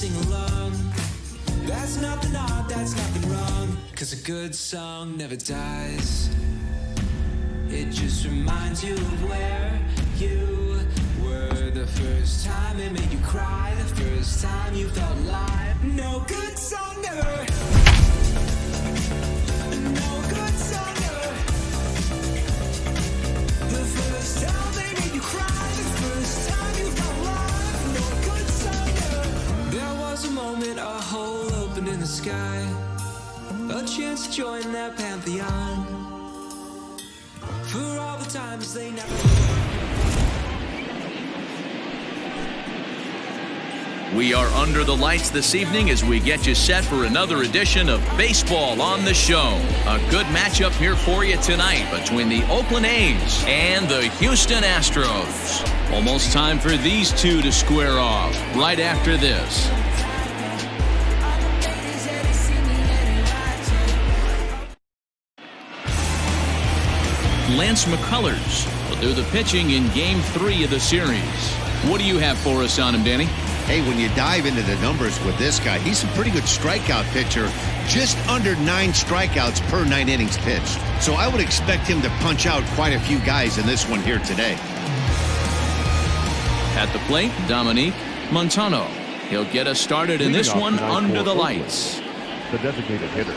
sing along. That's nothing odd, that's nothing wrong. 'Cause a good song never dies. It just reminds you of where you were the first time it made you cry, the first time you felt alive. No good song never. No good song never. The first time they made you cry, the first time you felt alive. No good song never. There was a moment, a hole opened in the sky, a chance to join their pantheon. For all the times they never. We are under the lights this evening as we get you set for another edition of Baseball on the Show. A good matchup here for you tonight between the Oakland A's and the Houston Astros. Almost time for these two to square off right after this. Lance McCullers will do the pitching in Game 3 of the series. What do you have for us on him, Danny? Hey, when you dive into the numbers with this guy, he's a pretty good strikeout pitcher, just under 9 strikeouts per 9 innings pitched. So I would expect him to punch out quite a few guys in this one here today. At the plate, Dominique Montano. He'll get us started in this one under the lights. The designated hitter,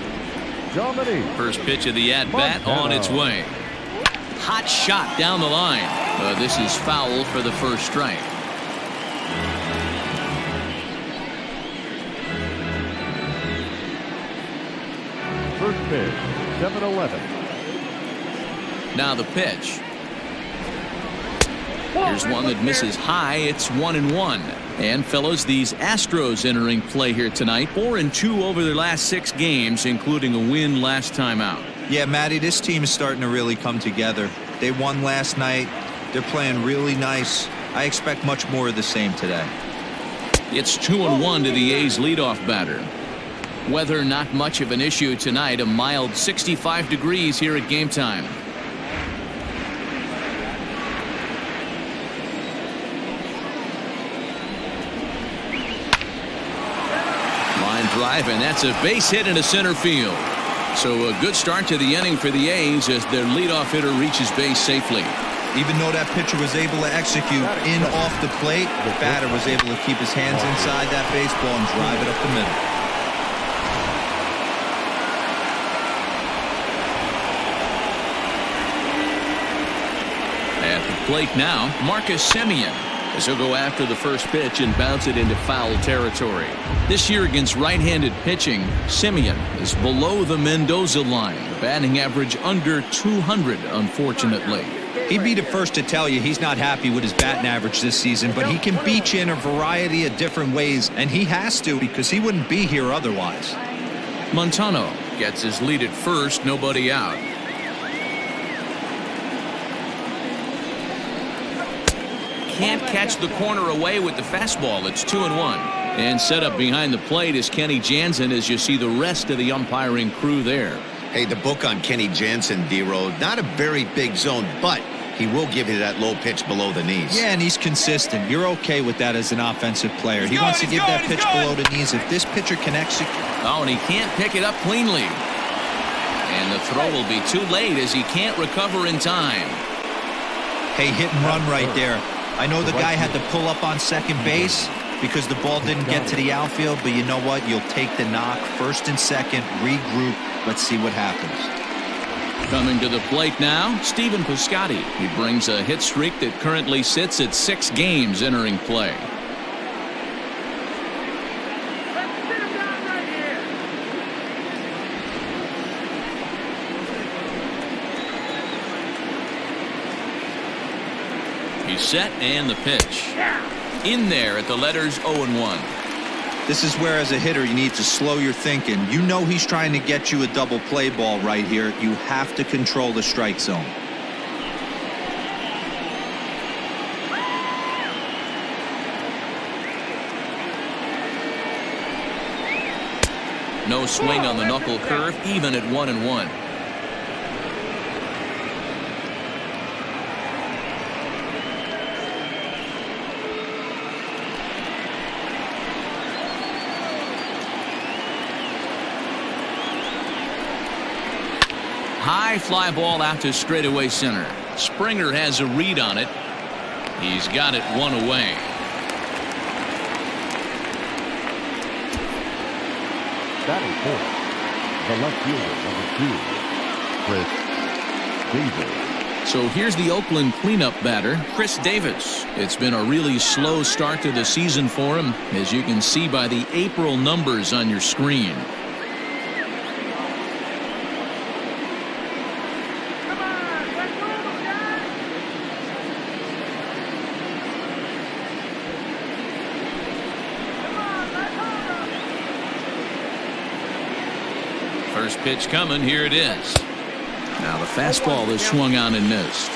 Dominique. First pitch of the at-bat on its way. Hot shot down the line. This is foul for the first strike. First pitch, 7-11. Now the pitch. Here's one that misses high. It's 1-1. And fellas, these Astros entering play here tonight. 4-2 over their last 6 games, including a win last time out. Yeah, Matty, this team is starting to really come together. They won last night. They're playing really nice. I expect much more of the same today. It's 2-1 to the A's leadoff batter. Weather not much of an issue tonight. A mild 65 degrees here at game time. Line drive, and that's a base hit into center field. So a good start to the inning for the A's as their leadoff hitter reaches base safely. Even though that pitcher was able to execute in off the plate, the batter was able to keep his hands inside that baseball and drive it up the middle. At the plate now, Marcus Semien, as he'll go after the first pitch and bounce it into foul territory. This year against right-handed pitching, Semien is below the Mendoza line. Batting average under 200, unfortunately. He'd be the first to tell you he's not happy with his batting average this season, but he can beat you in a variety of different ways, and he has to because he wouldn't be here otherwise. Montano gets his lead at first, nobody out. Can't catch the corner away with the fastball. It's 2-1. And set up behind the plate is Kenny Jansen as you see the rest of the umpiring crew there. Hey, the book on Kenny Jansen, D-Road, not a very big zone, but he will give you that low pitch below the knees. Yeah, and he's consistent. You're okay with that as an offensive player. He wants to give that pitch below the knees. If this pitcher can execute. Oh, and he can't pick it up cleanly. And the throw will be too late as he can't recover in time. Hey, hit and run right there. I know the guy had to pull up on second base because the ball didn't get to the outfield, but you know what? You'll take the knock. First and second, regroup. Let's see what happens. Coming to the plate now, Stephen Piscotty. He brings a hit streak that currently sits at 6 games entering play. He's set and the pitch. In there at the letters 0-1. This is where, as a hitter, you need to slow your thinking. You know he's trying to get you a double play ball right here. You have to control the strike zone. No swing on the knuckle curve, even at 1-1. High fly ball out to straightaway center. Springer has a read on it. He's got it one away. Batting fourth, the left fielder, number 2, Chris Davis. So here's the Oakland cleanup batter, Chris Davis. It's been a really slow start to the season for him, as you can see by the April numbers on your screen. First pitch coming. Here it is. Now the fastball is swung on and missed.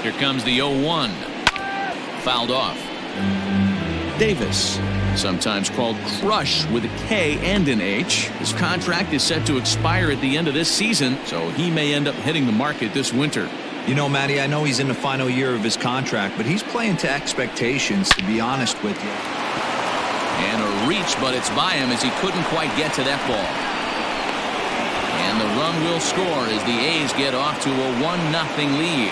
Here comes the 0-1. Fouled off. Davis, sometimes called Crush with a K and an H. His contract is set to expire at the end of this season, so he may end up hitting the market this winter. You know, Matty, I know he's in the final year of his contract, but he's playing to expectations, to be honest with you. And a reach, but it's by him as he couldn't quite get to that ball. And the run will score as the A's get off to a 1-0 lead.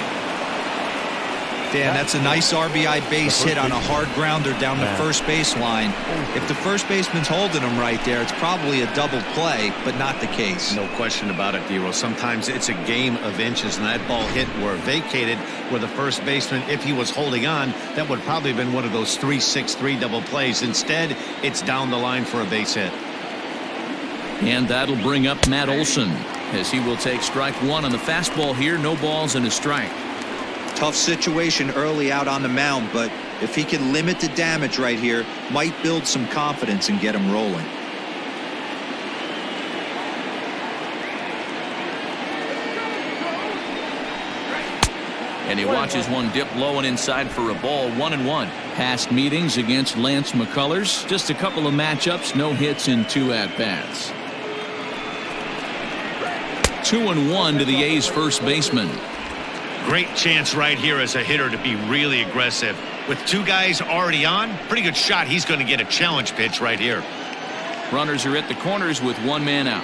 Dan, that's a nice RBI base hit on a hard grounder down the first base line. If the first baseman's holding him right there, it's probably a double play, but not the case. No question about it, D-Roll. Sometimes it's a game of inches, and that ball hit where vacated where the first baseman, if he was holding on, that would probably have been one of those 3-6-3 double plays. Instead, it's down the line for a base hit. And that'll bring up Matt Olson as he will take strike one on the fastball here. No balls and a strike. Tough situation early out on the mound, but if he can limit the damage right here, might build some confidence and get him rolling. And he watches one dip low and inside for a ball. 1-1. Past meetings against Lance McCullers. Just a couple of matchups, no hits in 2 at-bats. 2-1 to the A's first baseman. Great chance right here as a hitter to be really aggressive. With 2 guys already on, pretty good shot. He's going to get a challenge pitch right here. Runners are at the corners with 1 man out.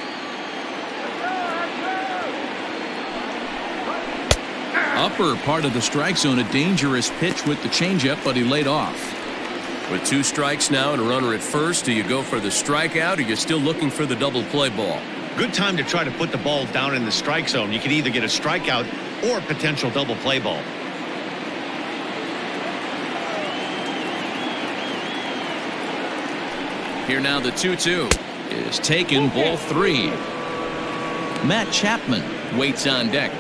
Upper part of the strike zone, a dangerous pitch with the changeup, but he laid off. With 2 strikes now and a runner at first, do you go for the strikeout or you're still looking for the double play ball? Good time to try to put the ball down in the strike zone. You can either get a strikeout or potential double play ball. Here now the 2-2 is taken, ball 3. Matt Chapman waits on deck.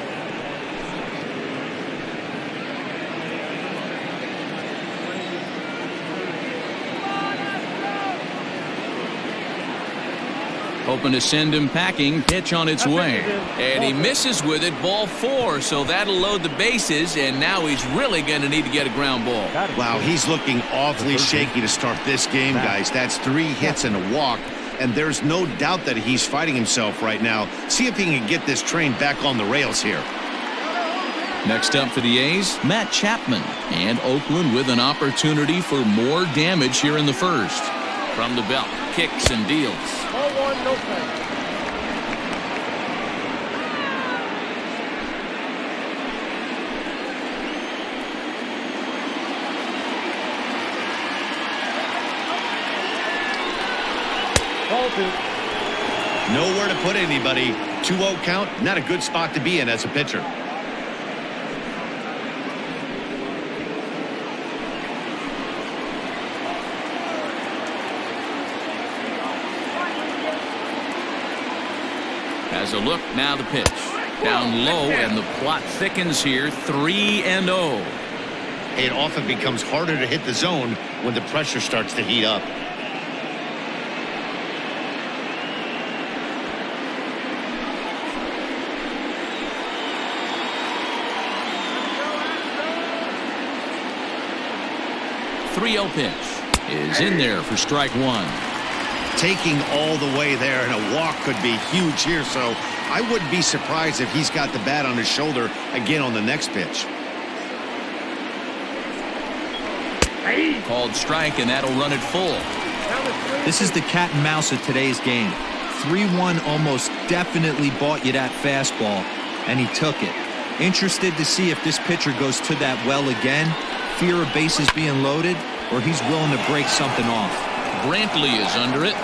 Hoping to send him packing. Pitch on its way. And he misses with it. Ball 4. So that'll load the bases. And now he's really going to need to get a ground ball. Wow, he's looking awfully shaky to start this game, guys. That's 3 hits and a walk. And there's no doubt that he's fighting himself right now. See if he can get this train back on the rails here. Next up for the A's, Matt Chapman. And Oakland with an opportunity for more damage here in the first. From the belt, kicks and deals. 0-1, no play. Nowhere to put anybody. 2-0 count, not a good spot to be in as a pitcher. As a look, now the pitch. Down low, and the plot thickens here. 3-0. It often becomes harder to hit the zone when the pressure starts to heat up. Pitch is in there for strike 1. Taking all the way there, and a walk could be huge here, so I wouldn't be surprised if he's got the bat on his shoulder again on the next pitch. Called strike, and that'll run it full. This is the cat and mouse of today's game. 3-1 almost definitely bought you that fastball, and he took it. Interested to see if this pitcher goes to that well again, fear of bases being loaded, or he's willing to break something off. Brantley is under it,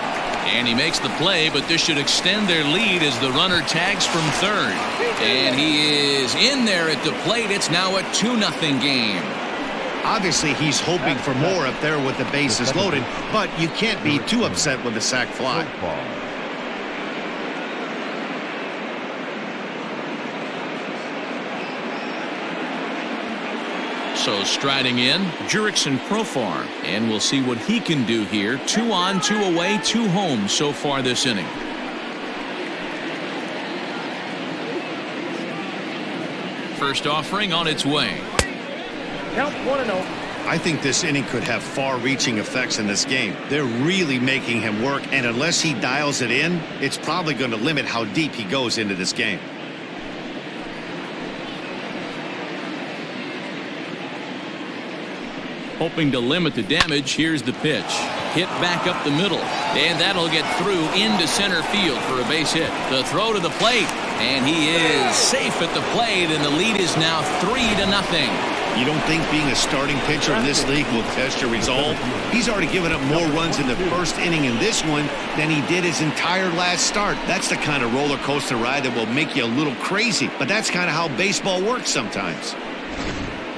and he makes the play, but this should extend their lead as the runner tags from third. And he is in there at the plate. It's now a 2-0 game. Obviously, he's hoping for more up there with the bases loaded, but you can't be too upset with a sac fly. So striding in, Jurickson Profar, and we'll see what he can do here. 2 on, 2 away, 2 home so far this inning. First offering on its way. Count 1-0. I think this inning could have far-reaching effects in this game. They're really making him work, and unless he dials it in, it's probably going to limit how deep he goes into this game. Hoping to limit the damage, here's the pitch. Hit back up the middle, and that'll get through into center field for a base hit. The throw to the plate, and he is safe at the plate, and the lead is now 3-0. You don't think being a starting pitcher in this league will test your resolve? He's already given up more runs in the first inning in this one than he did his entire last start. That's the kind of roller coaster ride that will make you a little crazy, but that's kind of how baseball works sometimes.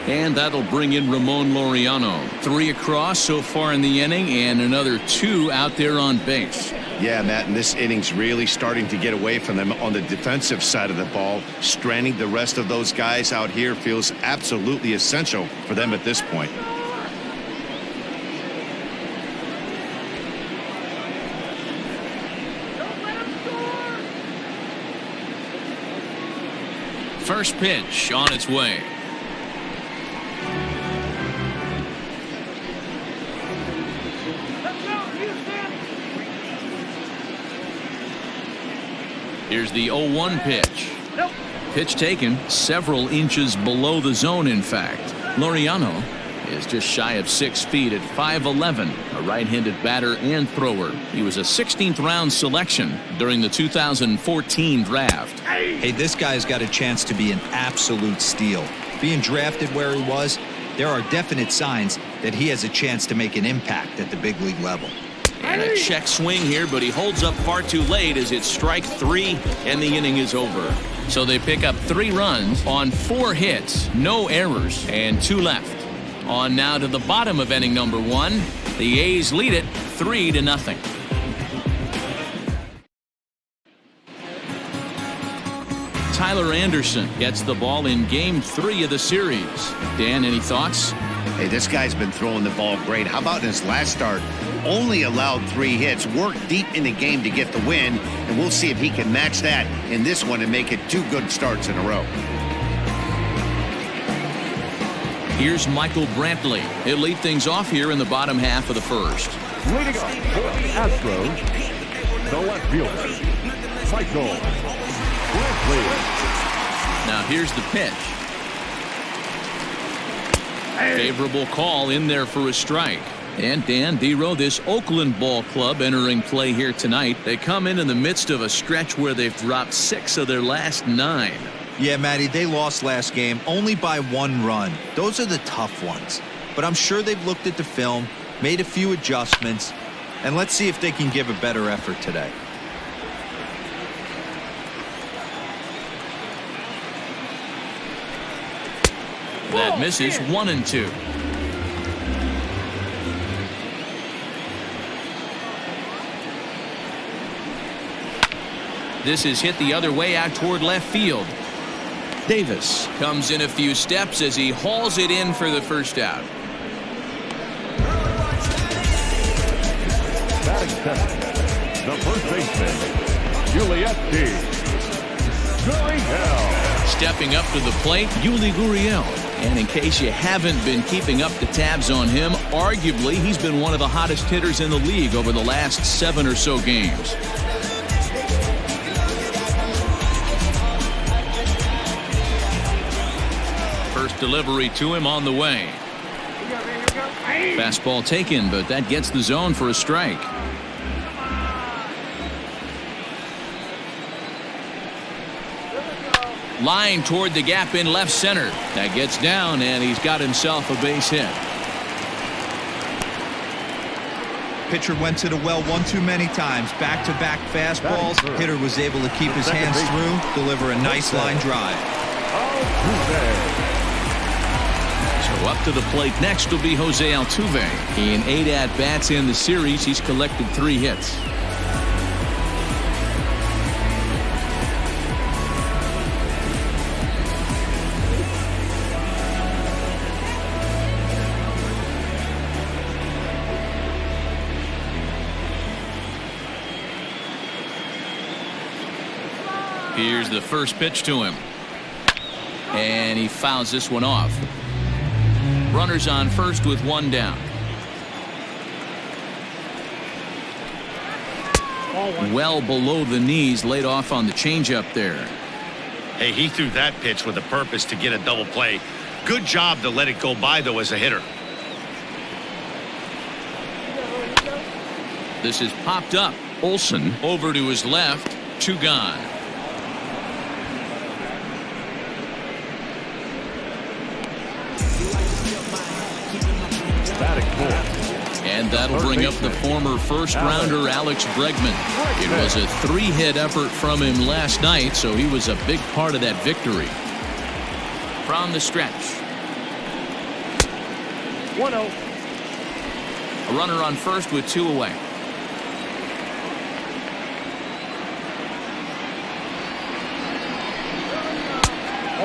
And that'll bring in Ramon Laureano. 3 across so far in the inning, and another 2 out there on base. Yeah, Matt, and this inning's really starting to get away from them on the defensive side of the ball. Stranding the rest of those guys out here feels absolutely essential for them at this point. First pitch on its way. Here's the 0-1 pitch. Pitch taken several inches below the zone, in fact. Laureano is just shy of 6 feet at 5'11", a right-handed batter and thrower. He was a 16th round selection during the 2014 draft. Hey, this guy's got a chance to be an absolute steal. Being drafted where he was, there are definite signs that he has a chance to make an impact at the big league level. And a check swing here, but he holds up far too late as it's strike 3, and the inning is over. So they pick up 3 runs on 4 hits, no errors, and 2 left. On now to the bottom of inning number 1. The A's lead it 3-0. Tyler Anderson gets the ball in game 3 of the series. Dan, any thoughts? Hey, this guy's been throwing the ball great. How about in his last start? Only allowed 3 hits, worked deep in the game to get the win, and we'll see if he can match that in this one and make it 2 good starts in a row. Here's Michael Brantley. He'll lead things off here in the bottom half of the first. Leading off for the Astros, the left fielder, Michael Brantley. Now here's the pitch. Favorable call in there for a strike. And Dan Dero, this Oakland ball club entering play here tonight. They come in the midst of a stretch where they've dropped 6 of their last 9. Yeah, Matty, they lost last game only by 1 run. Those are the tough ones. But I'm sure they've looked at the film, made a few adjustments, and let's see if they can give a better effort today. That misses 1-2. This is hit the other way out toward left field. Davis comes in a few steps as he hauls it in for the first out. Batting seventh, the first baseman, Yuli Gurriel. Stepping up to the plate, Yuli Gurriel. And in case you haven't been keeping up the tabs on him, arguably he's been one of the hottest hitters in the league over the last 7 or so games. First delivery to him on the way. Fastball taken, but that gets the zone for a strike. Line toward the gap in left center. That gets down, and he's got himself a base hit. Pitcher went to the well one too many times. Back-to-back fastballs. Hitter was able to keep his hands through, deliver a nice line drive. So up to the plate next will be Jose Altuve. In 8 at-bats in the series, he's collected 3 hits. Here's the first pitch to him. And he fouls this one off. Runners on first with 1 down. Well below the knees, laid off on the changeup there. Hey, he threw that pitch with a purpose to get a double play. Good job to let it go by, though, as a hitter. This is popped up. Olsen over to his left. 2 gone. And that'll bring up the former first-rounder Alex Bregman. It was a 3-hit effort from him last night, so he was a big part of that victory. From the stretch. 1-0. A runner on first with 2 away.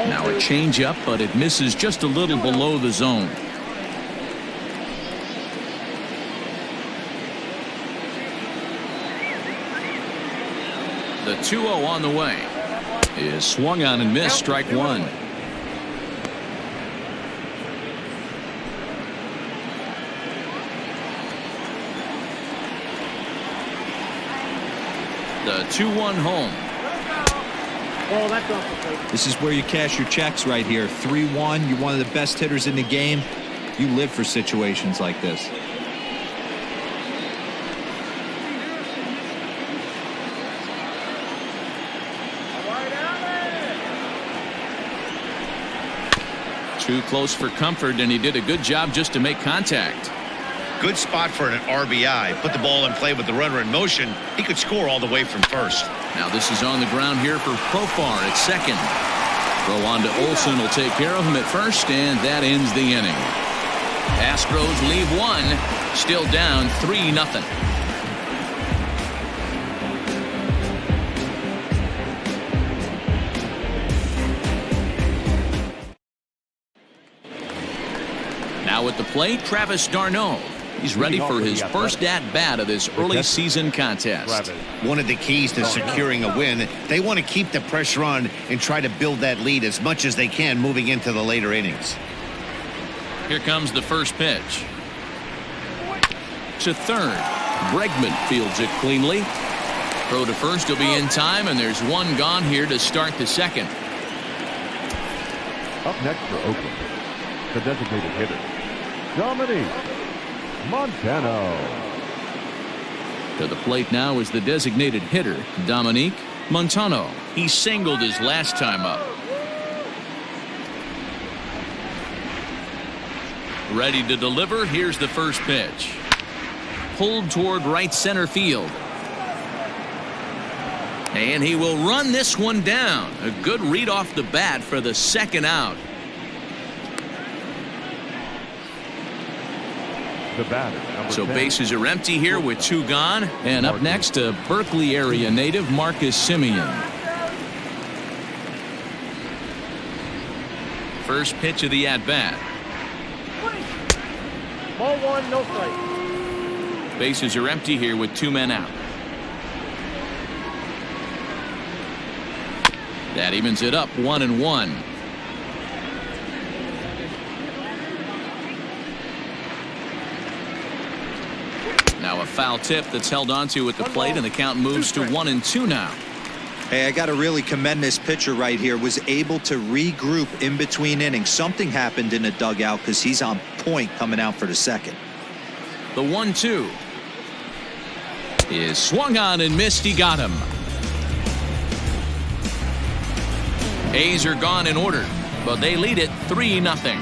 Now a changeup, but it misses just a little below the zone. The 2-0 on the way is swung on and missed. Strike 1. The 2-1 home. This is where you cash your checks right here. 3-1. You're one of the best hitters in the game. You live for situations like this. Too close for comfort, and he did a good job just to make contact. Good spot for an RBI. Put the ball in play with the runner in motion. He could score all the way from first. Now this is on the ground here for Profar at second. Throw on to Olsen will take care of him at first, and that ends the inning. Astros leave 1, still down 3-0. Now at the plate, Travis d'Arnaud. He's ready for his first at-bat of this early season contest. One of the keys to securing a win, they want to keep the pressure on and try to build that lead as much as they can moving into the later innings. Here comes the first pitch. To third. Bregman fields it cleanly. Throw to first will be in time, and there's 1 gone here to start the second. Up next for Oakland, the designated hitter, Dominic Montano. To the plate now is the designated hitter, Dominic Montano. He singled his last time up. Ready to deliver. Here's the first pitch. Pulled toward right center field. And he will run this one down. A good read off the bat for the second out. So bases are empty here with 2 gone. And up next, a Berkeley area native, Marcus Semien. First pitch of the at-bat. Ball 1, no strike. Bases are empty here with 2 men out. That evens it up 1-1. Now a foul tip that's held onto at the plate, and the count moves to 1-2 now. Hey, I got to really commend this pitcher right here. Was able to regroup in between innings. Something happened in the dugout because he's on point coming out for the second. The 1-2 is swung on and missed. He got him. A's are gone in order, but they lead it 3-0.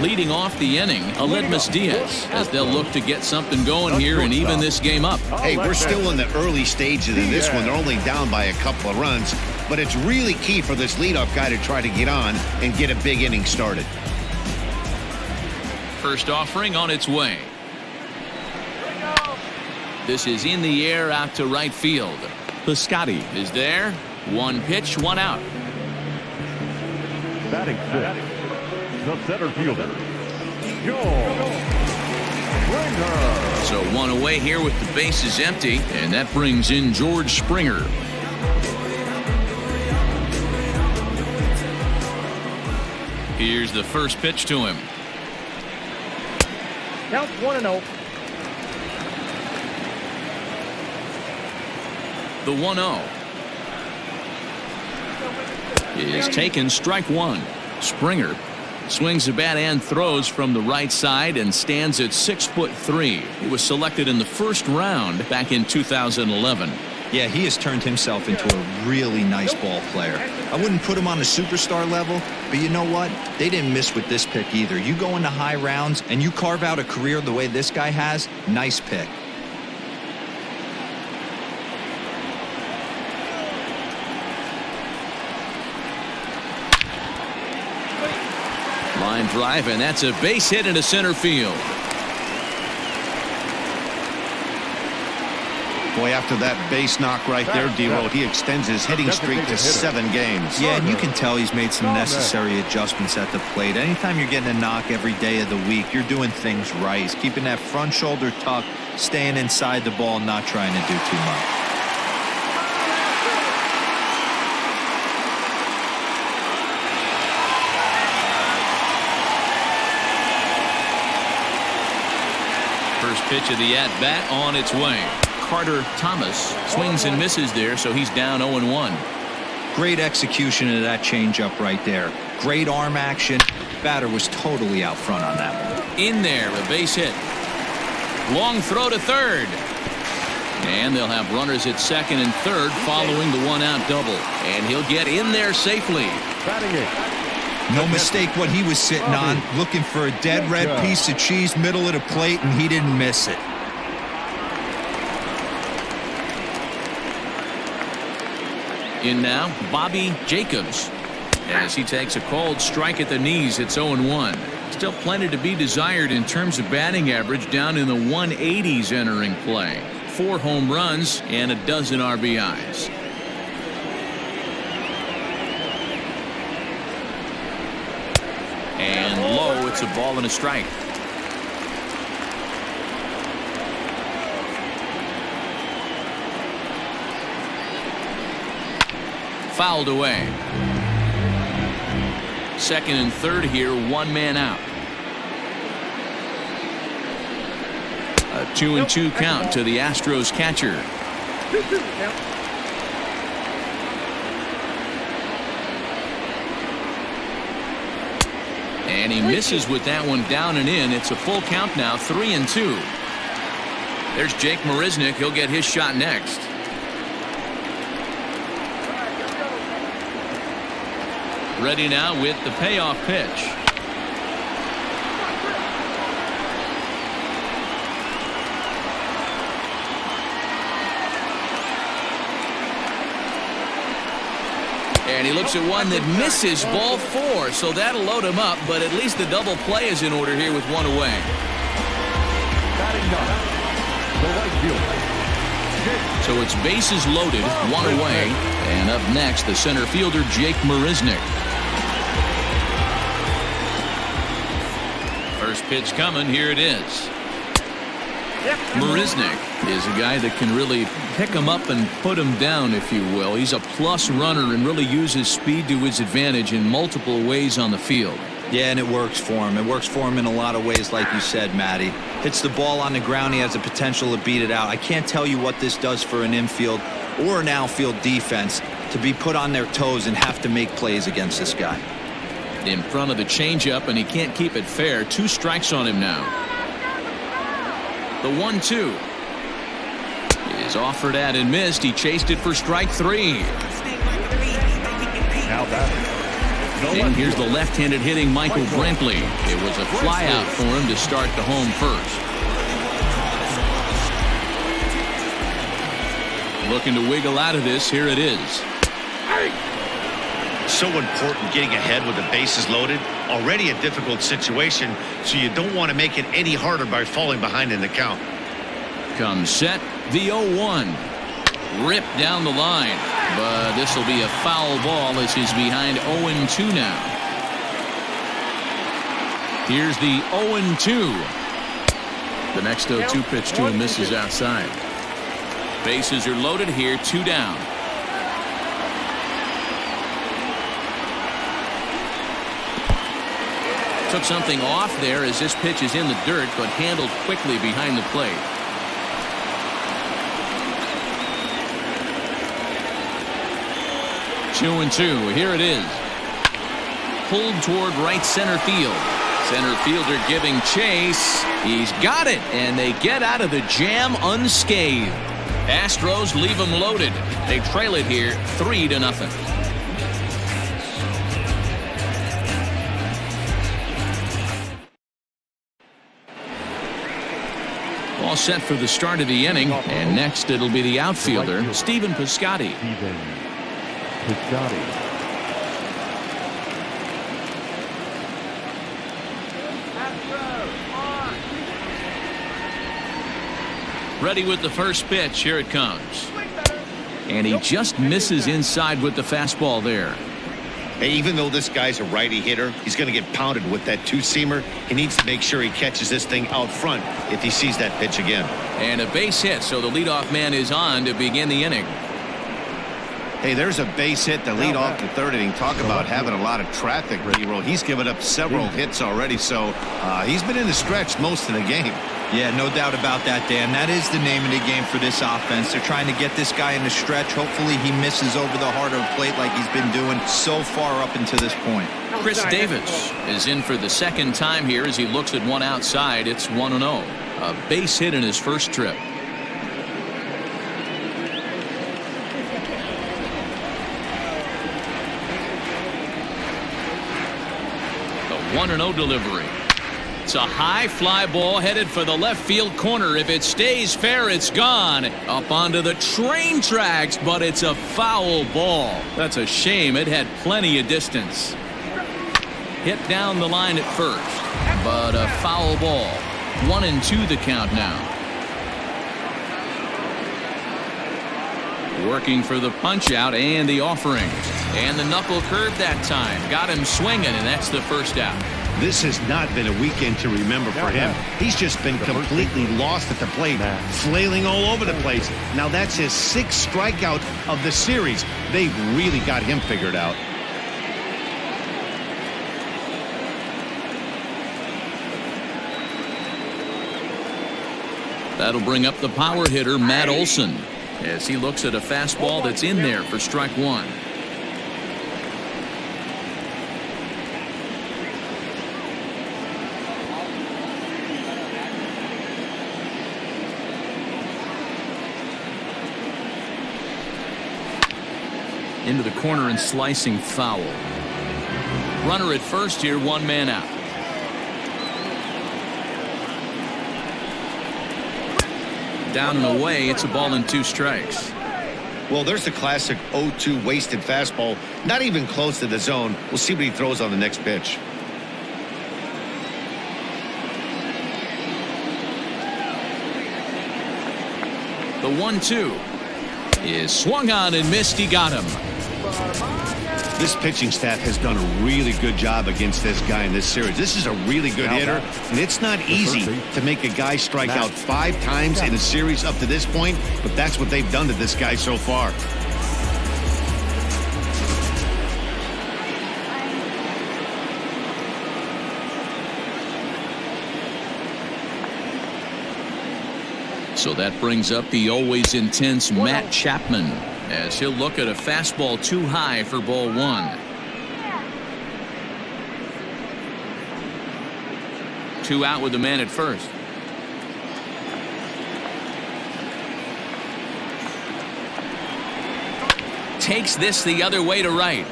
Leading off the inning, Aledmus Diaz, as they'll look to get something going here and even this game up. Hey, we're still in the early stages of this one. They're only down by a couple of runs, but it's really key for this leadoff guy to try to get on and get a big inning started. First offering on its way. This is in the air out to right field. Piscotty is there. One pitch, one out. Batting fifth, the center fielder, George Springer. So one away here with the bases empty, and that brings in George Springer. Here's the first pitch to him. Count 1-0. The 1-0 is taken, strike one. Springer swings the bat and throws from the right side and stands at 6'3". He was selected in the first round back in 2011. Yeah, he has turned himself into a really nice ball player. I wouldn't put him on the superstar level, but you know what? They didn't miss with this pick either. You go into high rounds and you carve out a career the way this guy has, nice pick. Line drive, and that's a base hit into center field. Boy, after that base knock right there, D-Roll, he extends his hitting streak to 7 games. Yeah, and you can tell he's made some necessary adjustments at the plate. Anytime you're getting a knock every day of the week, you're doing things right. He's keeping that front shoulder tucked, staying inside the ball, not trying to do too much. First pitch of the at-bat on its way. Carter Thomas swings and misses there, so he's down 0-1. Great execution of that changeup right there. Great arm action. Batter was totally out front on that one. In there, a base hit. Long throw to third. And they'll have runners at second and third following the one-out double. And he'll get in there safely. Batting eighth. No mistake what he was sitting on, looking for a dead red piece of cheese middle of the plate, and he didn't miss it. In now, Bobby Jacobs. As he takes a cold strike at the knees, it's 0-1. Still plenty to be desired in terms of batting average, down in the 180s entering play. 4 home runs and a dozen RBIs. And low, it's a ball and a strike. Fouled away. Second and third here, 1 man out. A 2-2 count to the Astros catcher. 2-2 count. And he misses with that one down and in. It's a full count now, 3-2. There's Jake Marisnick. He'll get his shot next. Ready now with the payoff pitch. And he looks at one that misses, ball 4, so that'll load him up, but at least the double play is in order here with 1 away. Batting ninth, the right fielder. So it's bases loaded, 1 away, and up next the center fielder Jake Marisnick. First pitch coming, here it is. Marisnik is a guy that can really pick him up and put him down, if you will. He's a plus runner and really uses speed to his advantage in multiple ways on the field. Yeah, and it works for him. It works for him in a lot of ways, like you said, Matty. Hits the ball on the ground, he has the potential to beat it out. I can't tell you what this does for an infield or an outfield defense to be put on their toes and have to make plays against this guy. In front of the changeup, and he can't keep it fair. 2 strikes on him now. The 1-2 is offered at and missed. He chased it for strike 3. Now batting. And here's the left-handed hitting Michael Brantley. It was a flyout for him to start the home first. Looking to wiggle out of this. Here it is. So important getting ahead with the bases loaded. Already a difficult situation, so you don't want to make it any harder by falling behind in the count. Comes set. The 0-1. Ripped down the line. But this will be a foul ball as he's behind 0-2 now. Here's the 0-2. The next 0-2 pitch to him misses outside. Bases are loaded here. 2 down. Took something off there as this pitch is in the dirt, but handled quickly behind the plate. Two and 2. Here it is. Pulled toward right center field. Center fielder giving chase. He's got it, and they get out of the jam unscathed. Astros leave them loaded. They trail it here 3-0. All set for the start of the inning, and next it'll be the outfielder, Stephen Piscotty. Ready with the first pitch. Here it comes. And he just misses inside with the fastball there. Hey, even though this guy's a righty hitter, he's going to get pounded with that 2-seamer. He needs to make sure he catches this thing out front if he sees that pitch again. And a base hit, so the leadoff man is on to begin the inning. Hey, there's a base hit to lead off the third inning. Talk about having a lot of traffic, Hero. He's given up several hits already, so he's been in the stretch most of the game. Yeah, no doubt about that, Dan. That is the name of the game for this offense. They're trying to get this guy in the stretch. Hopefully he misses over the heart of the plate like he's been doing so far up until this point. Chris Davis is in for the second time here as he looks at one outside. It's 1-0. A base hit in his first trip. The 1-0 delivery. It's a high fly ball headed for the left field corner. If it stays fair, it's gone. Up onto the train tracks, but it's a foul ball. That's a shame. It had plenty of distance. Hit down the line at first, but a foul ball. 1-2 the count now. Working for the punch out and the offering. And the knuckle curve that time. Got him swinging, and that's the first out. This has not been a weekend to remember for him. He's just been completely lost at the plate, flailing all over the place. Now that's his 6th strikeout of the series. They've really got him figured out. That'll bring up the power hitter, Matt Olson, as he looks at a fastball that's in there for strike 1. Into the corner and slicing foul. Runner at first here, 1 man out. Down and away, it's a ball and 2 strikes. Well, there's the classic 0-2 wasted fastball. Not even close to the zone. We'll see what he throws on the next pitch. The 1-2 is swung on and missed. He got him. This pitching staff has done a really good job against this guy in this series. This is a really good hitter, and it's not easy to make a guy strike out 5 times in a series up to this point, but that's what they've done to this guy so far. So that brings up the always intense Matt Chapman as he'll look at a fastball too high for ball 1. 2 out with the man at first. Takes this the other way to right.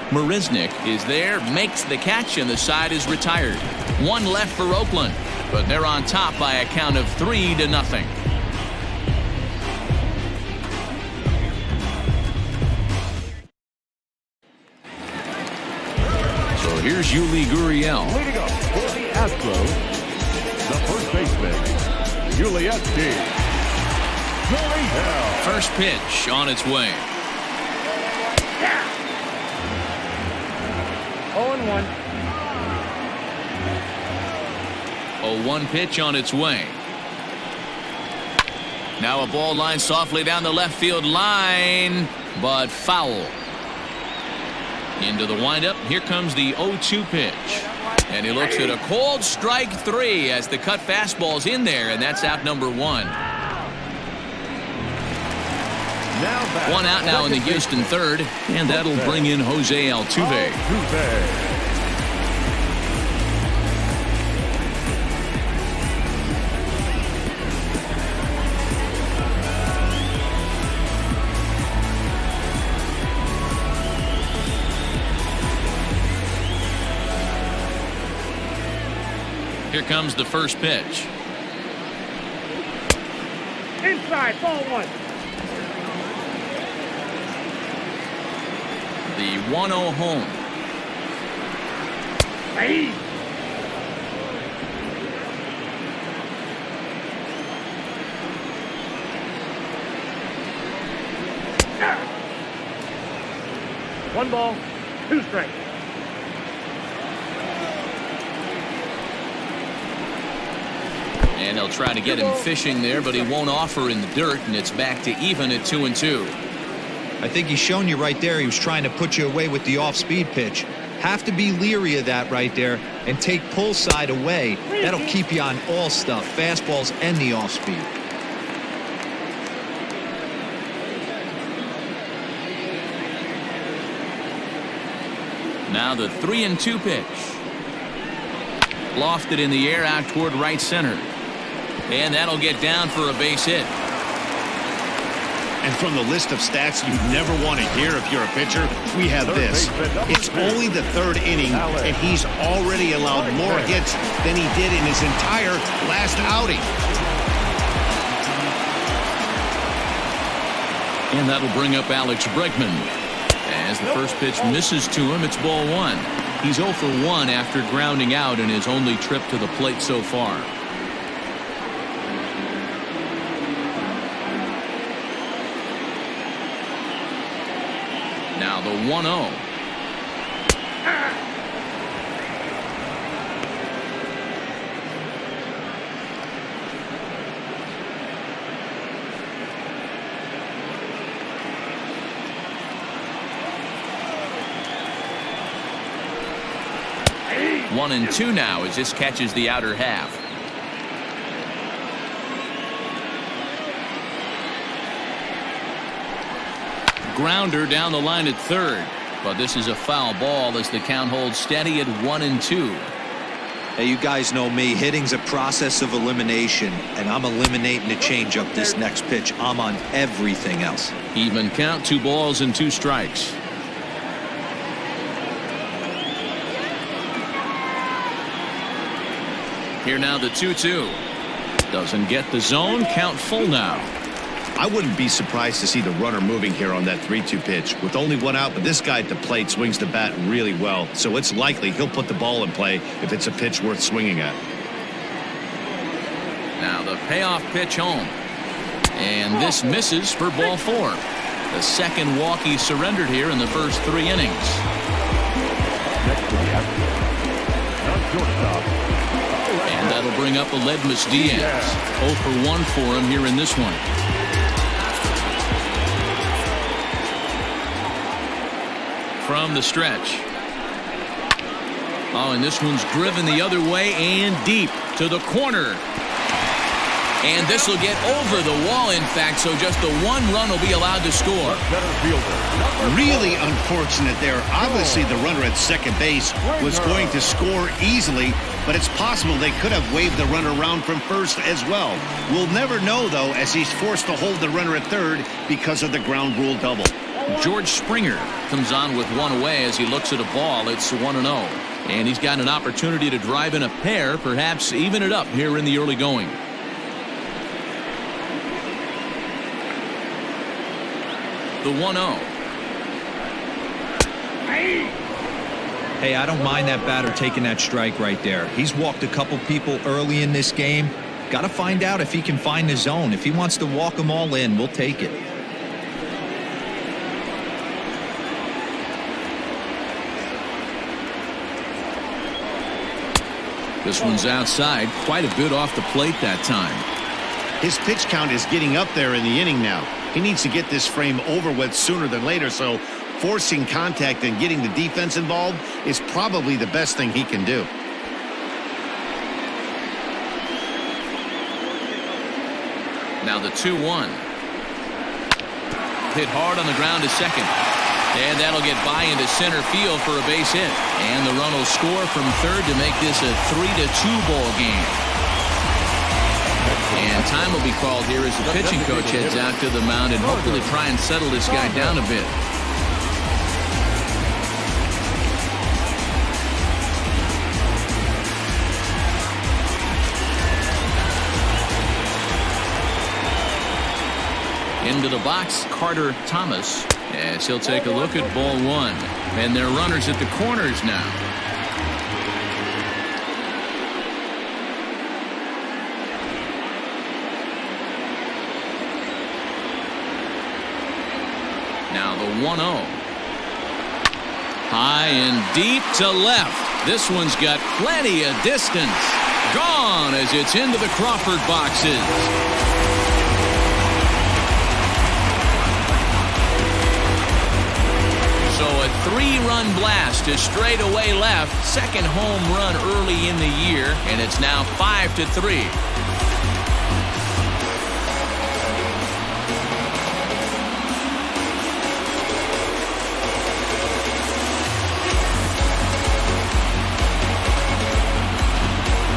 Marisnick is there, makes the catch, and the side is retired. 1 left for Oakland, but they're on top by a count of 3-0. Here's Yuli Gurriel. Leading up for the Astros, the first baseman, Yuli Gurriel. First pitch on its way. 0-1. 0-1 pitch on its way. Now a ball line softly down the left field line, but foul. Into the windup. Here comes the 0-2 pitch. And he looks at a cold strike 3 as the cut fastball's in there, and that's out number 1. 1 out now in the Houston third, and that'll bring in Jose Altuve. Here comes the first pitch. Inside, ball 1. The 1-0 home. Hey. One ball, 2 strikes. And they'll try to get him fishing there, but he won't offer in the dirt, and it's back to even at 2-2. I think he's shown you right there. He was trying to put you away with the off-speed pitch. Have to be leery of that right there and take pull side away. That'll keep you on all stuff, fastballs and the off-speed. Now the 3-2 pitch. Lofted in the air out toward right center. And that'll get down for a base hit. And from the list of stats you never want to hear if you're a pitcher, we have this. It's only the 3rd inning, and he's already allowed more hits than he did in his entire last outing. And that'll bring up Alex Bregman. As the first pitch misses to him, it's ball 1. He's 0 for 1 after grounding out in his only trip to the plate so far. Now the 1-0. One and 2 now as this catches the outer half. Grounder down the line at third, but this is a foul ball as the count holds steady at 1-2. Hey, you guys know me. Hitting's a process of elimination, and I'm eliminating the changeup this next pitch. I'm on everything else. Even count, 2 balls and 2 strikes. Here now the 2-2. Doesn't get the zone. Count full now. I wouldn't be surprised to see the runner moving here on that 3-2 pitch. With only 1 out, but this guy at the plate swings the bat really well, so it's likely he'll put the ball in play if it's a pitch worth swinging at. Now the payoff pitch home. And this misses for ball 4. The second walk he surrendered here in the first 3 innings. Next to the Astros. Now shortstop. And that'll bring up Aledmus Diaz. 0 for 1 for him here in this one. From the stretch. Oh, and this one's driven the other way and deep to the corner. And this will get over the wall, in fact, so just the 1 run will be allowed to score. Really unfortunate there. Obviously, the runner at second base was going to score easily, but it's possible they could have waved the runner around from first as well. We'll never know, though, as he's forced to hold the runner at third because of the ground rule double. George Springer comes on with 1 away as he looks at a ball. It's 1-0. And he's got an opportunity to drive in a pair, perhaps even it up here in the early going. The 1-0. Hey, I don't mind that batter taking that strike right there. He's walked a couple people early in this game. Got to find out if he can find the zone. If he wants to walk them all in, we'll take it. This one's outside, quite a bit off the plate that time. His pitch count is getting up there in the inning now. He needs to get this frame over with sooner than later, so forcing contact and getting the defense involved is probably the best thing he can do. Now the 2-1. Hit hard on the ground to second. And that'll get by into center field for a base hit. And the run will score from third to make this a 3-2 ball game. And time will be called here as the pitching coach heads out to the mound and hopefully try and settle this guy down a bit. Into the box, Carter Thomas, as he'll take a look at ball 1. And their runners at the corners now. Now the 1-0. High and deep to left. This one's got plenty of distance. Gone as it's into the Crawford boxes. So a 3-run blast to straightaway left. Second home run early in the year, and it's now 5-3.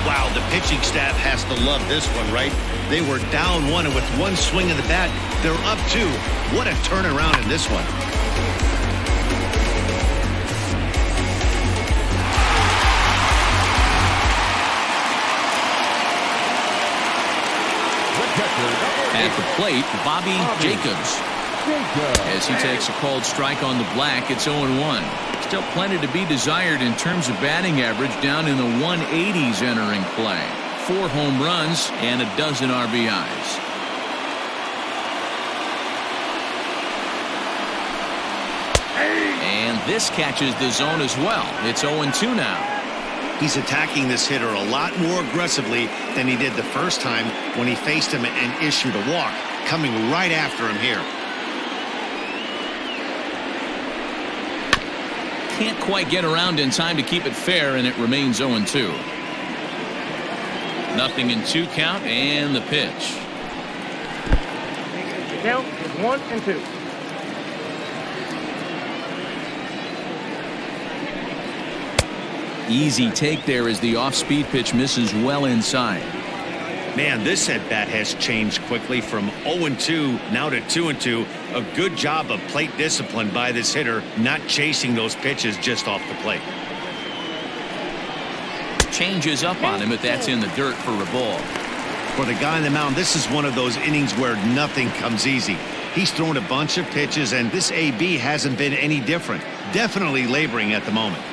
Wow, the pitching staff has to love this one, right? They were down 1, and with 1 swing of the bat, they're up 2. What a turnaround in this one. At the plate, Bobby Jacobs. As he takes a called strike on the black, it's 0-1. Still plenty to be desired in terms of batting average, down in the 180s entering play. 4 home runs and a dozen RBIs. And this catches the zone as well. It's 0-2 now. He's attacking this hitter a lot more aggressively than he did the first time when he faced him and issued a walk, coming right after him here. Can't quite get around in time to keep it fair, and it remains 0-2. 0-2 count, and the pitch. The count is 1-2. Easy take there as the off-speed pitch misses well inside. Man, this at-bat has changed quickly from 0-2 now to 2-2. A good job of plate discipline by this hitter, not chasing those pitches just off the plate. Changes up on him, but that's in the dirt for a ball. For the guy on the mound, this is one of those innings where nothing comes easy. He's thrown a bunch of pitches, and this AB hasn't been any different. Definitely laboring at the moment.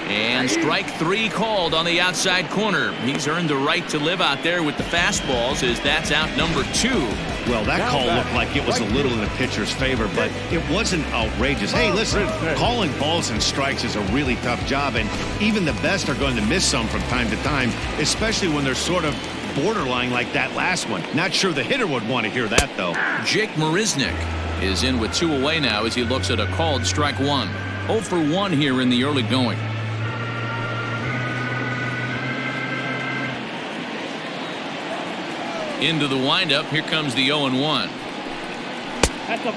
And strike 3 called on the outside corner. He's earned the right to live out there with the fastballs, as that's out number 2. Well, that call looked like it was a little in the pitcher's favor, but it wasn't outrageous. Hey, listen, calling balls and strikes is a really tough job, and even the best are going to miss some from time to time, especially when they're sort of borderline like that last one. Not sure the hitter would want to hear that, though. Jake Marisnick is in with 2 away now as he looks at a called strike 1. 0 for 1 here in the early going. Into the windup. Here comes the 0-1.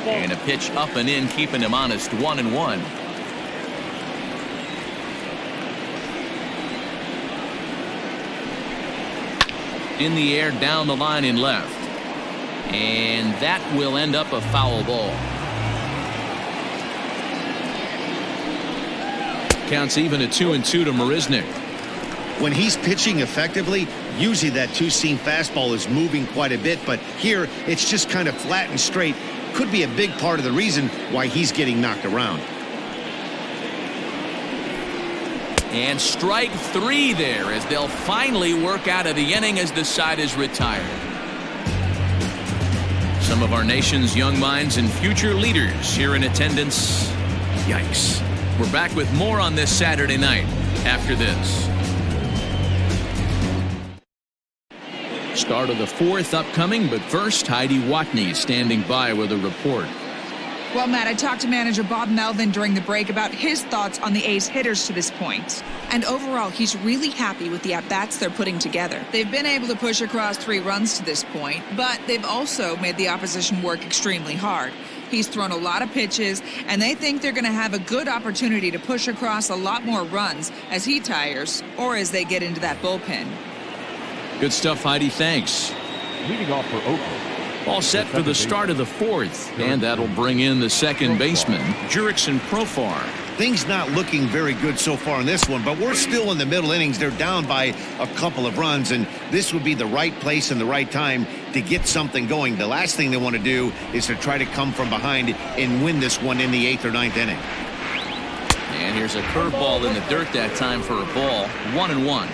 And a pitch up and in, keeping him honest. 1-1. In the air, down the line in left. And that will end up a foul ball. Counts even at 2-2 to Marisnick. When he's pitching effectively, usually that two-seam fastball is moving quite a bit, but here it's just kind of flat and straight. Could be a big part of the reason why he's getting knocked around. And strike 3 there as they'll finally work out of the inning as the side is retired. Some of our nation's young minds and future leaders here in attendance. Yikes. We're back with more on this Saturday night after this. Start of the 4th upcoming, but first, Heidi Watney standing by with a report. Well, Matt, I talked to manager Bob Melvin during the break about his thoughts on the A's hitters to this point. And overall, he's really happy with the at-bats they're putting together. They've been able to push across 3 runs to this point, but they've also made the opposition work extremely hard. He's thrown a lot of pitches, and they think they're going to have a good opportunity to push across a lot more runs as he tires or as they get into that bullpen. Good stuff, Heidi. Thanks. Leading off for Oakland. All set for the start of the 4th, and that'll bring in the second baseman, Jurickson Profar. Things not looking very good so far in this one, but we're still in the middle innings. They're down by a couple of runs, and this would be the right place and the right time to get something going. The last thing they want to do is to try to come from behind and win this one in the 8th or 9th inning. And here's a curveball in the dirt that time for a ball. 1-1.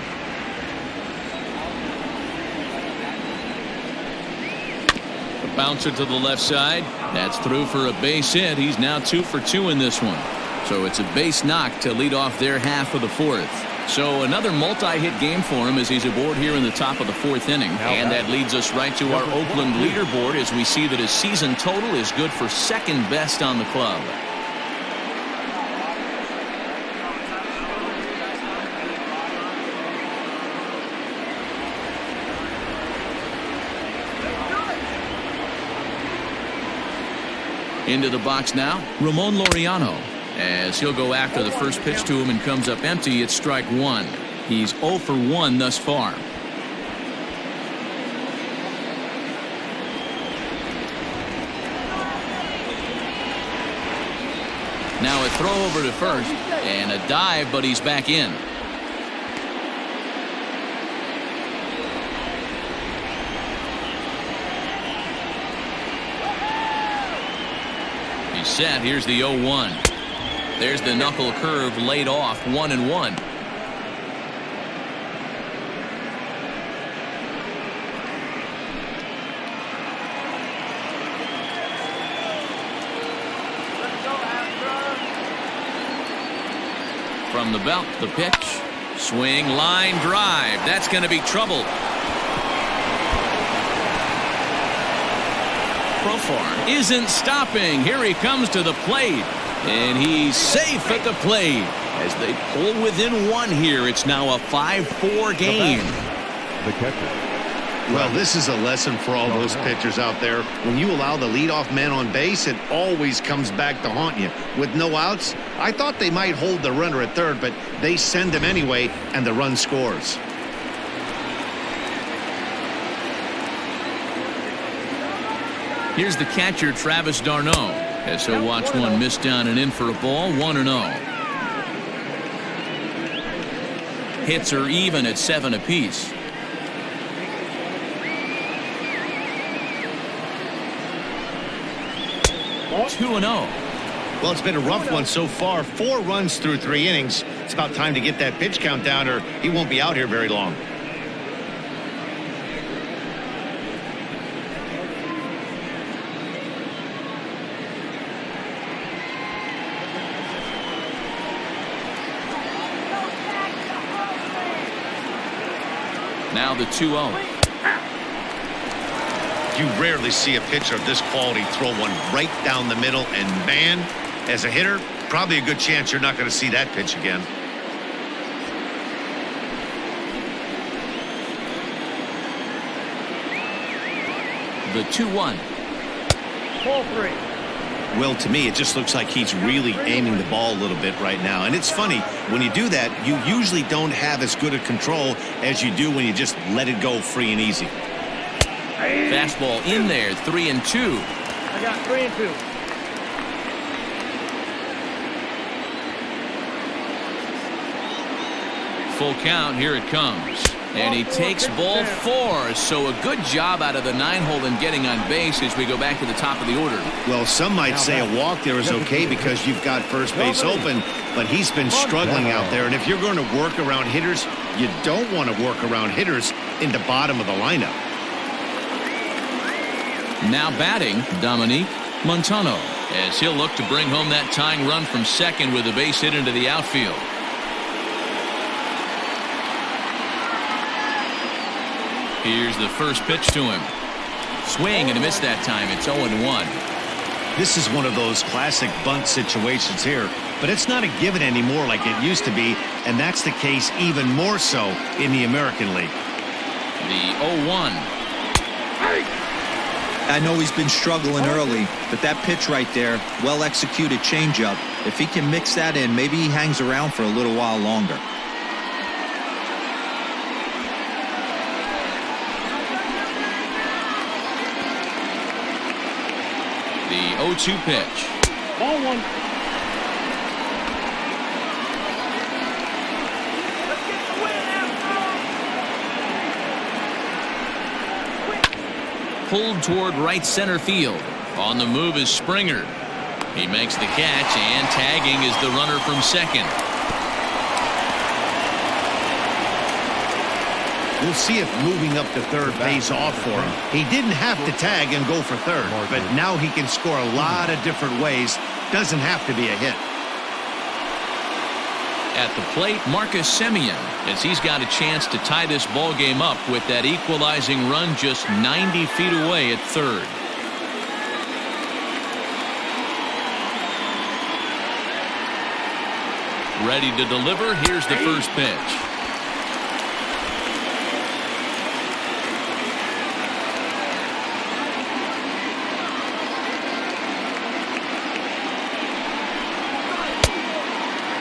Bouncer to the left side. That's through for a base hit. He's now 2 for 2 in this one. So it's a base knock to lead off their half of the 4th. So another multi-hit game for him as he's aboard here in the top of the 4th inning. And that leads us right to our Oakland leaderboard as we see that his season total is good for 2nd best on the club. Into the box now, Ramon Laureano, as he'll go after the first pitch to him and comes up empty. It's strike 1. He's 0 for 1 thus far. Now a throw over to first and a dive, but he's back in. Set. Here's the 0-1. There's the knuckle curve laid off. 1-1. From the belt, the pitch, swing, line drive. That's going to be trouble. Profar isn't stopping. Here he comes to the plate, and he's safe at the plate as they pull within 1 here. It's now a 5-4 game. The catcher. Well, this is a lesson for all those pitchers out there. When you allow the leadoff man on base, it always comes back to haunt you. With no outs, I thought they might hold the runner at third, but they send him anyway, and the run scores. Here's the catcher, Travis d'Arnaud, as he'll watch one miss down and in for a ball. 1-0. Hits are even at 7 apiece. Well, it's been a rough one so far. 4 runs through 3 innings. It's about time to get that pitch count down or he won't be out here very long. Now the 2-0. You rarely see a pitcher of this quality throw one right down the middle, and man, as a hitter, probably a good chance you're not going to see that pitch again. The 2-1. Ball 3. Well, to me, it just looks like he's really aiming the ball a little bit right now. And it's funny, when you do that, you usually don't have as good a control as you do when you just let it go free and easy. Fastball in there, 3-2. I got 3 and 2. Full count, here it comes. And he takes ball 4, so a good job out of the 9-hole in getting on base as we go back to the top of the order. Well, some might say a walk there is okay because you've got first base open, but he's been struggling out there. And if you're going to work around hitters, you don't want to work around hitters in the bottom of the lineup. Now batting, Dominique Montano, as he'll look to bring home that tying run from second with a base hit into the outfield. Here's the first pitch to him. Swing and a miss that time. It's 0-1. This is one of those classic bunt situations here, but it's not a given anymore like it used to be, and that's the case even more so in the American League. The 0-1. I know he's been struggling early, but that pitch right there, well-executed changeup. If he can mix that in, maybe he hangs around for a little while longer. The 0-2 pitch. Ball 1. Pulled toward right center field. On the move is Springer. He makes the catch, and tagging is the runner from second. We'll see if moving up to third pays off for him. He didn't have to tag and go for third, but now he can score a lot of different ways. Doesn't have to be a hit. At the plate, Marcus Semien, as he's got a chance to tie this ball game up with that equalizing run just 90 feet away at third. Ready to deliver. Here's the first pitch.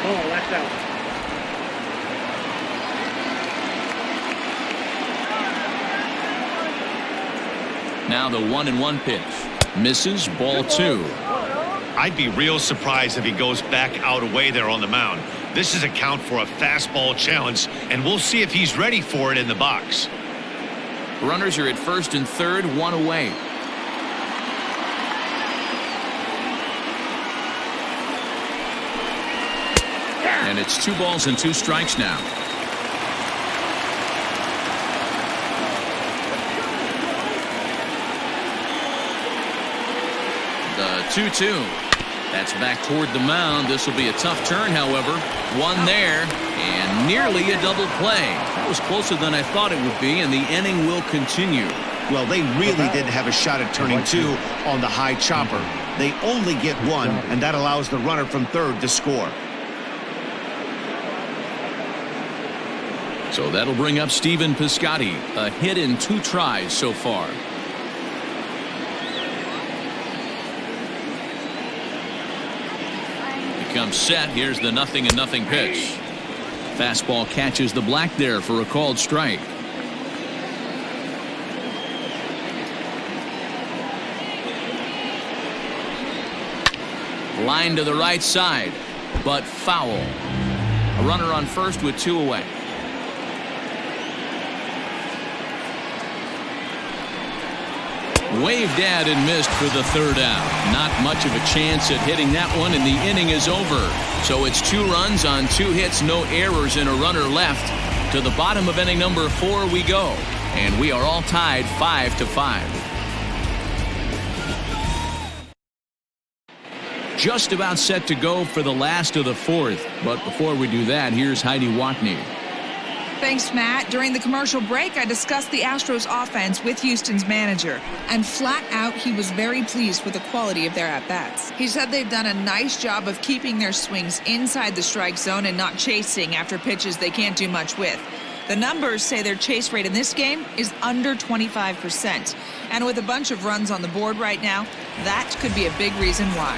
Oh, left out. Now the 1-1 pitch. Misses, ball 2. I'd be real surprised if he goes back out away there on the mound. This is a count for a fastball challenge, and we'll see if he's ready for it in the box. Runners are at first and third, 1 away. And it's 2 balls and 2 strikes now. The 2-2. That's back toward the mound. This will be a tough turn, however. One there, and nearly a double play. That was closer than I thought it would be, and the inning will continue. Well, they really didn't have a shot at turning 2 on the high chopper. They only get 1, and that allows the runner from third to score. So that'll bring up Stephen Piscotty. A hit in 2 tries so far. Becomes set. Here's the 0-0 pitch. Fastball catches the black there for a called strike. Line to the right side, but foul. A runner on first with 2 away. Waved at and missed for the third out. Not much of a chance at hitting that one, and the inning is over. So it's 2 runs on 2 hits, no errors, and a runner left. To the bottom of inning number 4 we go. And we are all tied 5-5. Just about set to go for the last of the 4th. But before we do that, here's Heidi Watney. Thanks, Matt. During the commercial break, I discussed the Astros offense with Houston's manager. And flat out, he was very pleased with the quality of their at-bats. He said they've done a nice job of keeping their swings inside the strike zone and not chasing after pitches they can't do much with. The numbers say their chase rate in this game is under 25%. And with a bunch of runs on the board right now, that could be a big reason why.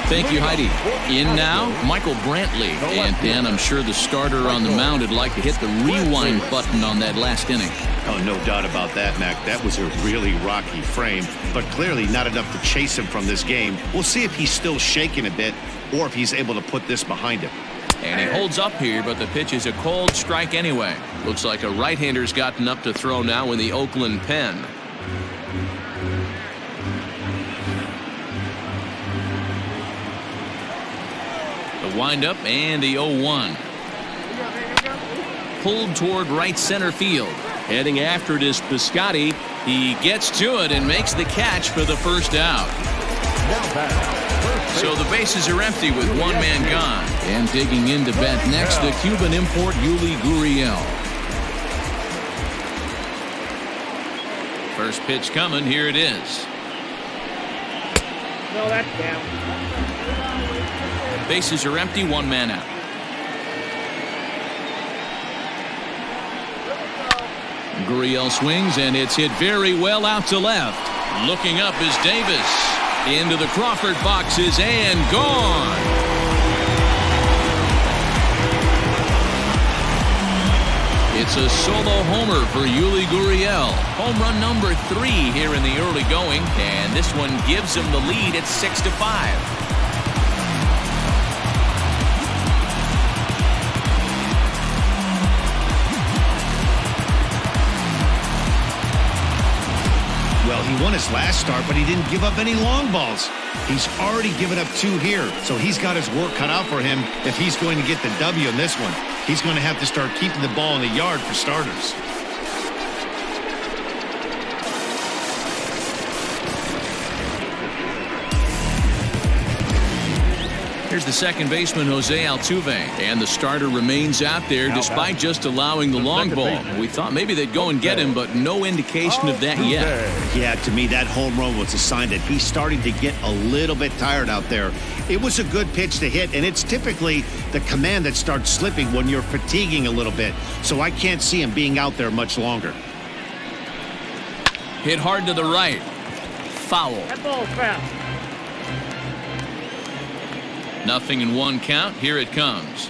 Thank you, Heidi. In now, Michael Brantley. And Dan, I'm sure the starter on the mound would like to hit the rewind button on that last inning. Oh, no doubt about that, Mac. That was a really rocky frame, but clearly not enough to chase him from this game. We'll see if he's still shaking a bit or if he's able to put this behind him. And he holds up here, but the pitch is a cold strike anyway. Looks like a right-hander's gotten up to throw now in the Oakland pen. The windup and the 0-1. Pulled toward right center field. Heading after it is Piscotty. He gets to it and makes the catch for the first out. So the bases are empty with 1 man gone. And digging in to bat next, the Cuban import Yuli Gurriel. First pitch coming. Here it is. No, that's down. Bases are empty, 1 man out. Gurriel swings, and it's hit very well out to left. Looking up is Davis. Into the Crawford boxes and gone. It's a solo homer for Yuli Gurriel. Home run number 3 here in the early going, and this one gives him the lead at 6-5. Well, he won his last start, but he didn't give up any long balls. He's already given up 2 here, so he's got his work cut out for him if he's going to get the W in this one. He's going to have to start keeping the ball in the yard for starters. Here's the second baseman, Jose Altuve, and the starter remains out there despite just allowing the long ball. We thought maybe they'd go and get him, but no indication of that yet. Yeah, to me, that home run was a sign that he's starting to get a little bit tired out there. It was a good pitch to hit, and it's typically the command that starts slipping when you're fatiguing a little bit. So I can't see him being out there much longer. Hit hard to the right. Foul. That ball's foul. Nothing in 1 count. Here it comes.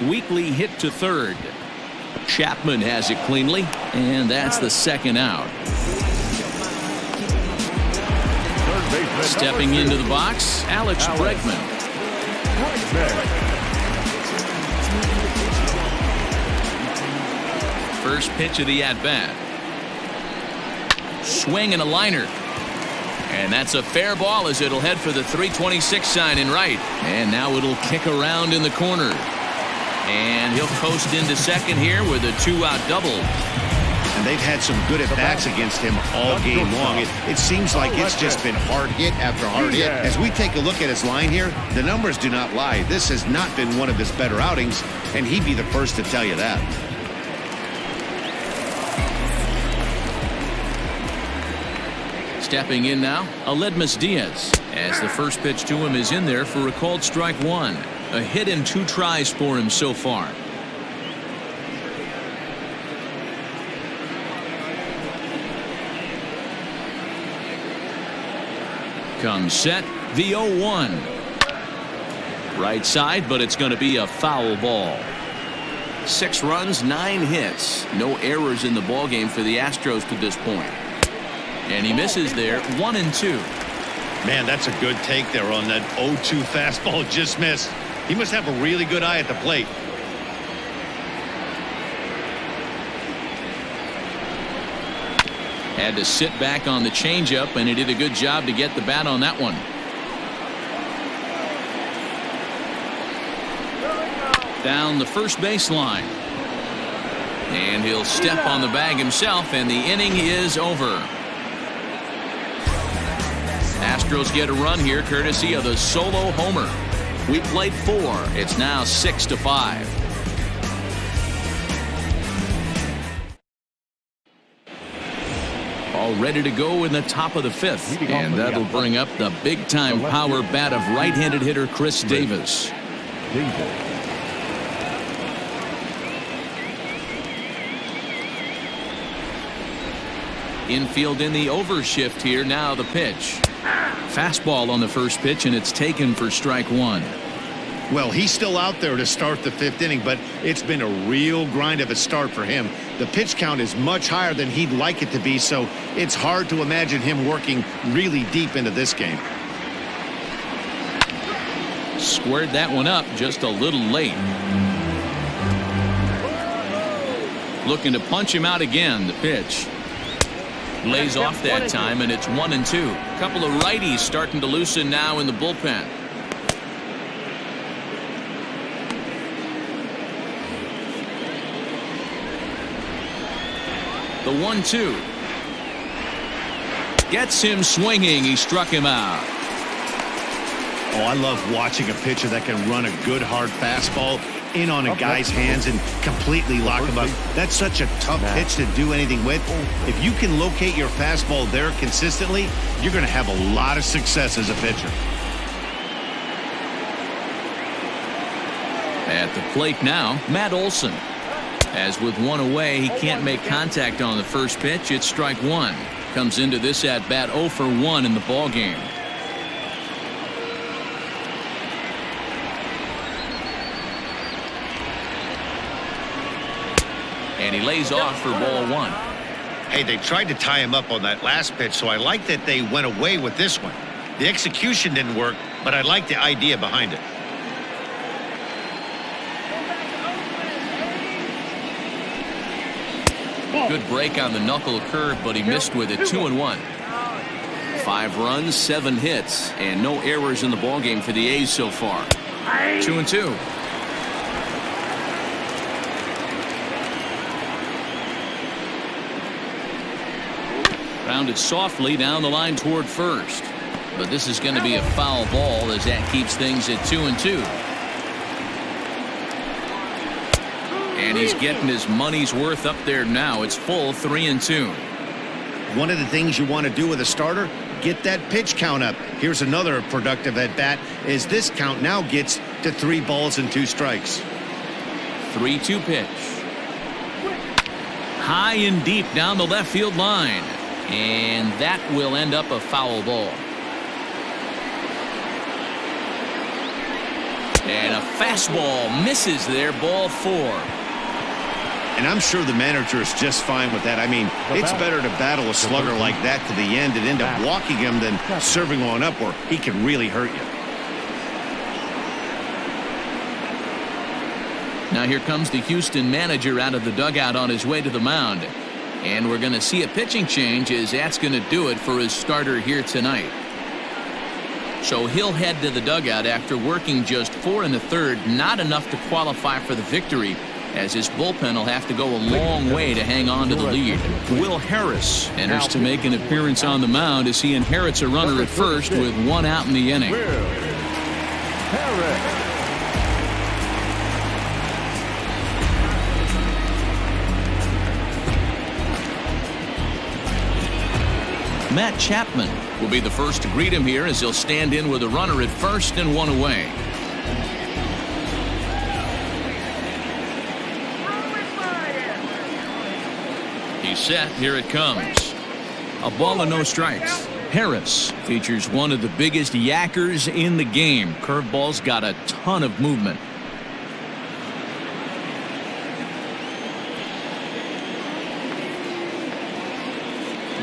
Weekly hit to third. Chapman has it cleanly, and that's the second out. Stepping into the box, Alex Bregman. First pitch of the at-bat. Swing and a liner. And that's a fair ball as it'll head for the 326 sign in right. And now it'll kick around in the corner. And he'll coast into second here with a 2-out double. And they've had some good at-bats against him all game long. It seems like it's just been hard hit after hard hit. As we take a look at his line here, the numbers do not lie. This has not been one of his better outings, and he'd be the first to tell you that. Stepping in now, Aledmus Diaz, as the first pitch to him is in there for a called strike 1. A hit in 2 tries for him so far. Comes set, the 0-1. Right side, but it's going to be a foul ball. 6 runs, 9 hits. No errors in the ballgame for the Astros to this point. And he misses there, 1-2. Man, that's a good take there on that 0-2 fastball just missed. He must have a really good eye at the plate. Had to sit back on the changeup, and he did a good job to get the bat on that one. Down the first baseline. And he'll step on the bag himself, and the inning is over. Astros get a run here courtesy of the solo homer. We played 4. It's now 6-5. All ready to go in the top of the 5th. And that'll bring up the big-time power bat of right-handed hitter Chris Davis. Infield in the overshift here. Now the pitch. Fastball on the first pitch, and it's taken for strike 1. Well, he's still out there to start the 5th inning, but it's been a real grind of a start for him. The pitch count is much higher than he'd like it to be, so it's hard to imagine him working really deep into this game. Squared that one up just a little late. Looking to punch him out again. The pitch. Lays off that time, and it's 1-2. Couple of righties starting to loosen now in the bullpen. The 1-2 gets him swinging. He struck him out. Oh, I love watching a pitcher that can run a good hard fastball in on a guy's hands and completely lock him up. That's such a tough pitch to do anything with. If you can locate your fastball there consistently, you're going to have a lot of success as a pitcher. At the plate now, Matt Olson. As with one away, he can't make contact on the first pitch. It's strike 1. Comes into this at bat 0 for 1 in the ball game. And he lays off for ball 1. Hey, they tried to tie him up on that last pitch, so I like that they went away with this one. The execution didn't work, but I like the idea behind it. Good break on the knuckle curve, but he missed with it. 2-1. 5 runs, 7 hits, and no errors in the ballgame for the A's so far. 2-2. Rounded softly down the line toward first. But this is going to be a foul ball as that keeps things at 2-2. And he's getting his money's worth up there now. It's full 3-2. One of the things you want to do with a starter, get that pitch count up. Here's another productive at bat as this count now gets to 3 balls and 2 strikes. 3-2 pitch. High and deep down the left field line. And that will end up a foul ball. And a fastball misses there. Ball 4. And I'm sure the manager is just fine with that. I mean, it's better to battle a slugger like that to the end and end up walking him than serving on up where he can really hurt you. Now here comes the Houston manager out of the dugout on his way to the mound. And we're going to see a pitching change as that's going to do it for his starter here tonight. So he'll head to the dugout after working just 4 1/3, not enough to qualify for the victory, as his bullpen will have to go a long way to hang on to the lead. Will Harris enters to make an appearance on the mound as he inherits a runner at first with 1 out in the inning. Matt Chapman will be the first to greet him here as he'll stand in with a runner at first and 1 away. He's set. Here it comes. A ball and no strikes. Harris features one of the biggest yackers in the game. Curveball's got a ton of movement.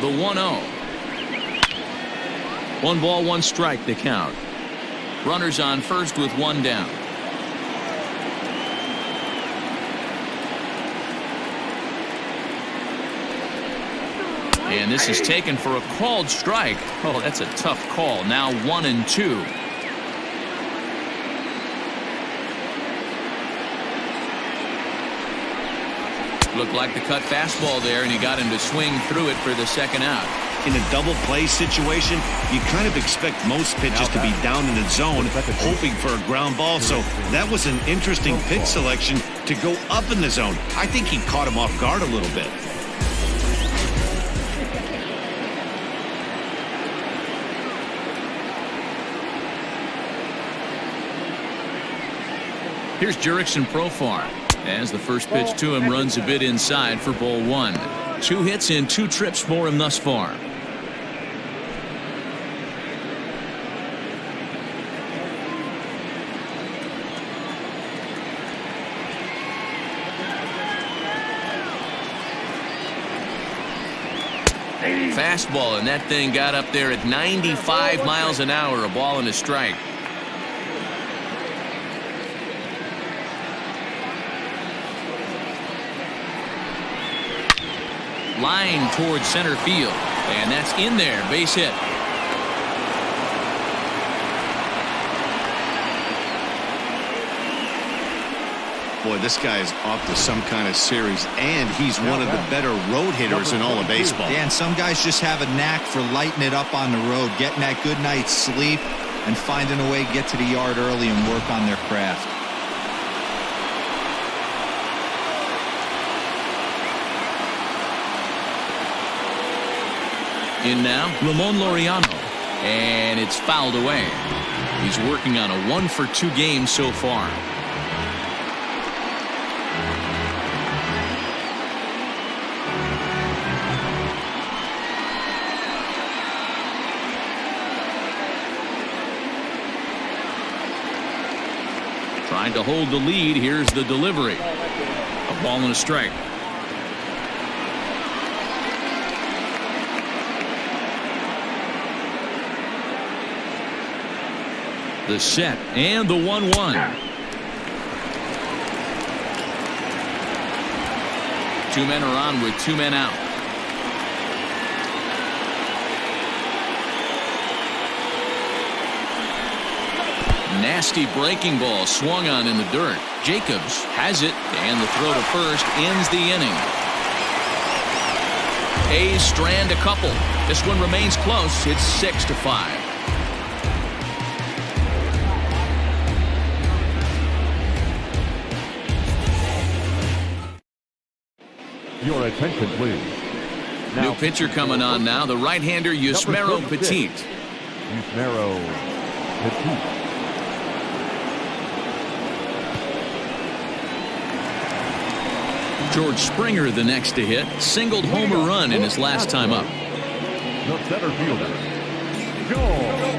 The 1-0. 1 ball, 1 strike to count. Runners on first with 1 down. And this is taken for a called strike. Oh, that's a tough call. Now 1-2. Looked like the cut fastball there, and he got him to swing through it for the second out. In a double play situation, you kind of expect most pitches to be down in the zone, hoping for a ground ball. So that was an interesting pitch selection to go up in the zone. I think he caught him off guard a little bit. Here's Jurickson Profar as the first pitch to him runs a bit inside for ball 1. 2 hits in 2 trips for him thus far. Fastball, and that thing got up there at 95 miles an hour, a ball and a strike. Line towards center field, and that's in there, base hit. Boy, this guy is off to some kind of series, and he's one of the better road hitters in all of baseball. Yeah, and some guys just have a knack for lighting it up on the road, getting that good night's sleep, and finding a way to get to the yard early and work on their craft. In now, Ramon Laureano, and it's fouled away. He's working on a 1-for-2 game so far. Trying to hold the lead. Here's the delivery. A ball and a strike. The set and the 1-1. 2 men are on with 2 men out. Nasty breaking ball swung on in the dirt. Jacobs has it, and the throw to first ends the inning. A's strand a couple. This one remains close. It's 6-5. Your attention, please. New pitcher coming on now, the right-hander Yusmeiro Petit. Yusmeiro Petit. George Springer the next to hit. Singled homer run in his last time up. The center fielder, George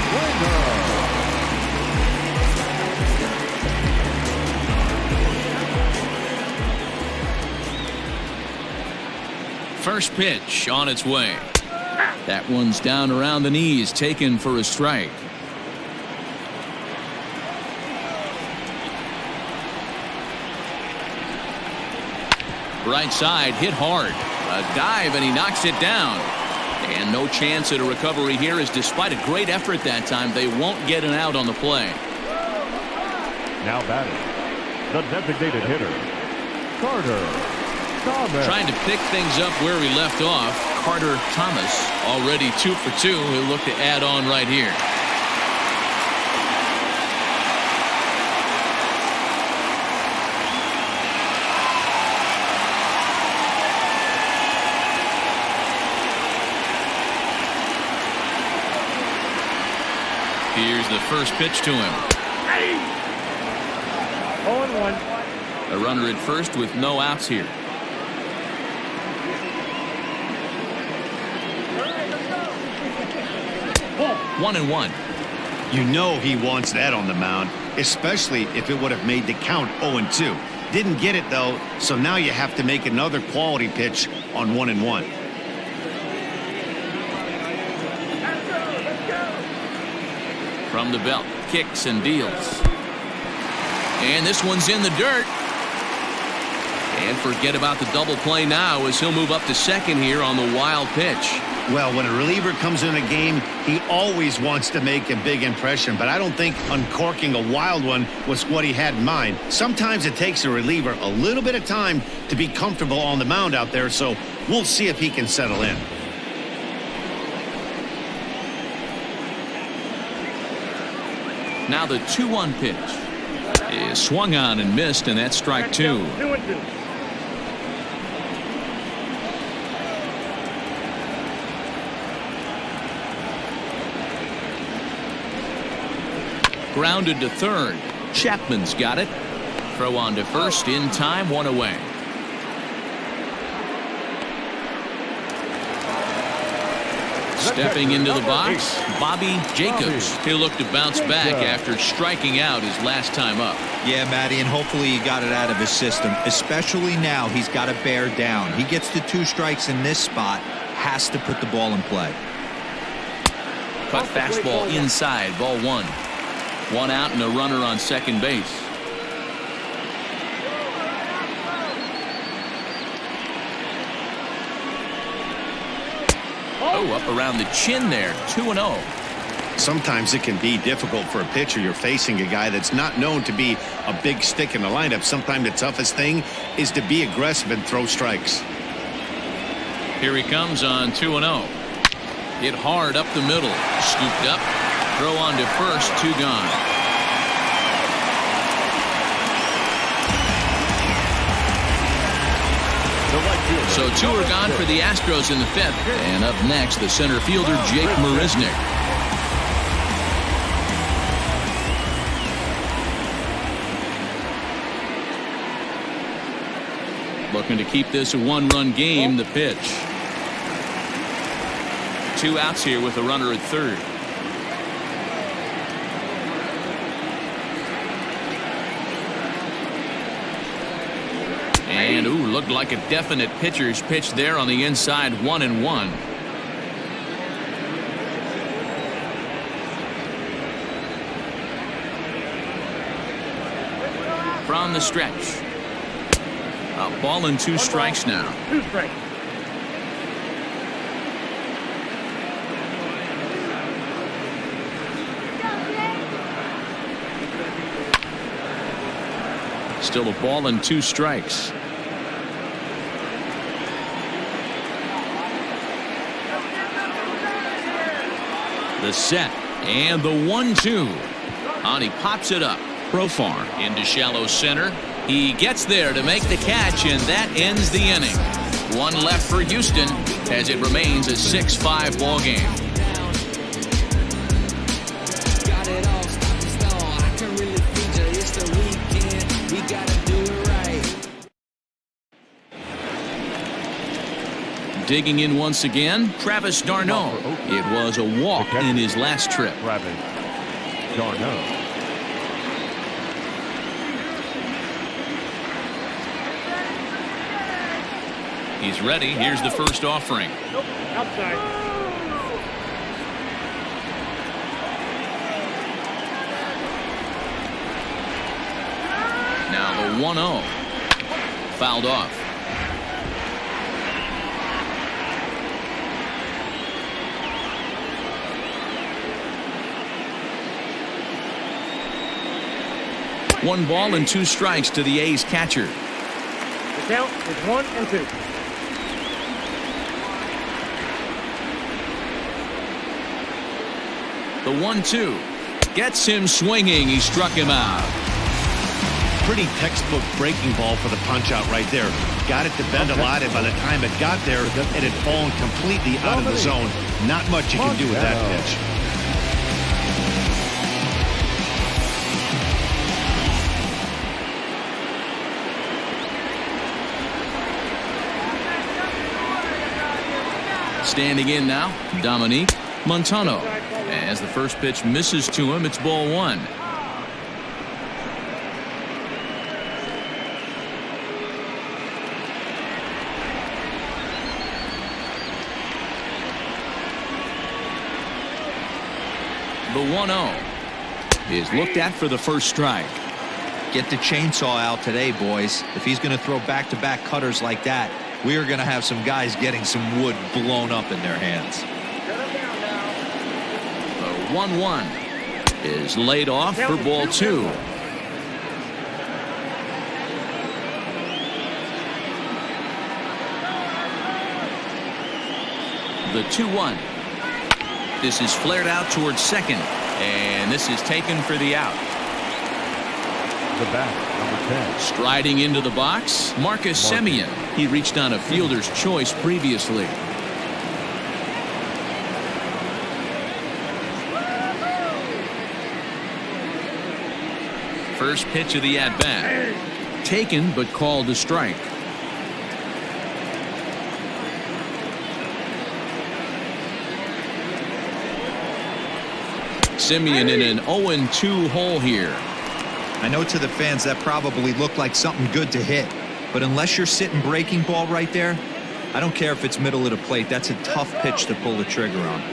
Springer. First pitch on its way. That one's down around the knees, taken for a strike. Right side hit hard. A dive, and he knocks it down. And no chance at a recovery here, as despite a great effort that time, they won't get an out on the play. Now batting, the designated hitter, Carter Thomas. Trying to pick things up where he left off. Carter Thomas already 2 for 2. He'll look to add on right here. Here's the first pitch to him. 0-1. A runner at first with no outs here. One and one. You know he wants that on the mound, especially if it would have made the count 0-2. Didn't get it, though, so now you have to make another quality pitch on 1-1. From the belt, kicks and deals. And this one's in the dirt. And forget about the double play now as he'll move up to second here on the wild pitch. Well, when a reliever comes in a game, he always wants to make a big impression, but I don't think uncorking a wild one was what he had in mind. Sometimes it takes a reliever a little bit of time to be comfortable on the mound out there, so we'll see if he can settle in. Now the 2-1 pitch is swung on and missed, and that's strike 2. 2-2. Grounded to third. Chapman's got it. Throw on to first in time, 1 away. Stepping into the box, Bobby Jacobs. He'll look to bounce back after striking out his last time up. Yeah, Matty, and hopefully he got it out of his system, especially now he's got to bear down. He gets the 2 strikes in this spot, has to put the ball in play. Cut fastball inside, ball 1. 1 out and a runner on second base. Oh, up around the chin there. 2-0. Sometimes it can be difficult for a pitcher. You're facing a guy that's not known to be a big stick in the lineup. Sometimes the toughest thing is to be aggressive and throw strikes. Here he comes on 2-0. Hit hard up the middle. Scooped up. Throw on to first. 2 gone. So 2 are gone for the Astros in the 5th. And up next, the center fielder, Jake Marisnick. Looking to keep this a 1-run game. The pitch. 2 outs here with a runner at third. And looked like a definite pitcher's pitch there on the inside. 1-1. From the stretch. A ball and 2 strikes now. 2 strikes. Still a ball and 2 strikes. The set and the 1-2. And he pops it up. Profar into shallow center. He gets there to make the catch, and that ends the inning. 1 left for Houston as it remains a 6-5 ball game. Got it all, stop and stall. I can really feature. It's the weekend. We gotta do it right. Digging in once again, Travis d'Arnaud. It was a walk in his last trip. Travis d'Arnaud. He's ready. Here's the first offering. Nope. Outside. Now the 1-0. Fouled off. One ball and 2 strikes to the A's catcher. The count is 1-2. The 1-2 gets him swinging. He struck him out. Pretty textbook breaking ball for the punch out right there. Got it to bend a lot, and by the time it got there, it had fallen completely out of the zone. Not much you can do with that pitch. Standing in now, Dominique Montano. As the first pitch misses to him, it's ball 1. The 1-0 is looked at for the first strike. Get the chainsaw out today, boys. If he's going to throw back-to-back cutters like that, we are going to have some guys getting some wood blown up in their hands. The 1-1 is laid off for ball 2. The 2-1. This is flared out towards second, and this is taken for the out. The bat, number 10. Striding into the box, Marcus Semien. He reached on a fielder's choice previously. First pitch of the at-bat. Taken, but called a strike. Semien in an 0-2 hole here. I know to the fans that probably looked like something good to hit, but unless you're sitting breaking ball right there, I don't care if it's middle of the plate. That's a tough pitch to pull the trigger on.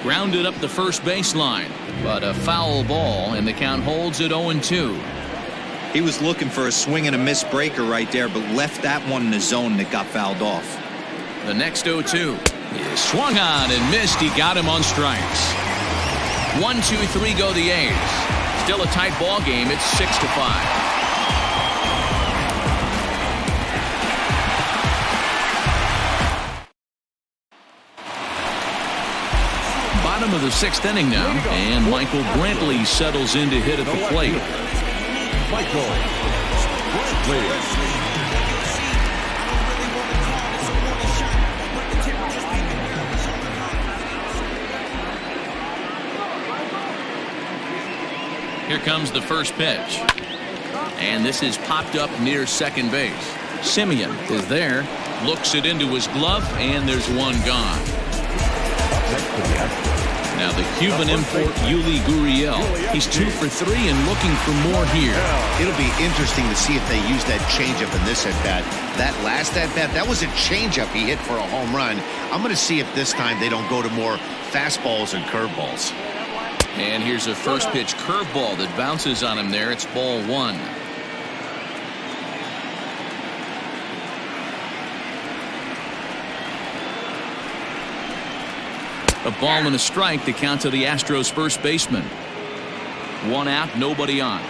Grounded up the first baseline, but a foul ball, and the count holds at 0-2. He was looking for a swing and a miss breaker right there, but left that one in the zone that got fouled off. The next 0-2 is swung on and missed. He got him on strikes. 1-2-3 go the A's. Still a tight ball game. It's 6-5. Bottom of the 6th inning now, and Michael Brantley settles in to hit at the plate. Michael Brantley. Here comes the first pitch. And this is popped up near second base. Semien is there, looks it into his glove, and there's one gone. Now the Cuban import, Yuli Gurriel. He's 2 for 3 and looking for more here. It'll be interesting to see if they use that changeup in this at-bat. That last at-bat, that was a changeup he hit for a home run. I'm going to see if this time they don't go to more fastballs and curveballs. And here's a first pitch curveball that bounces on him there. It's ball 1. A ball and a strike, the count to the Astros first baseman. 1 out, nobody on.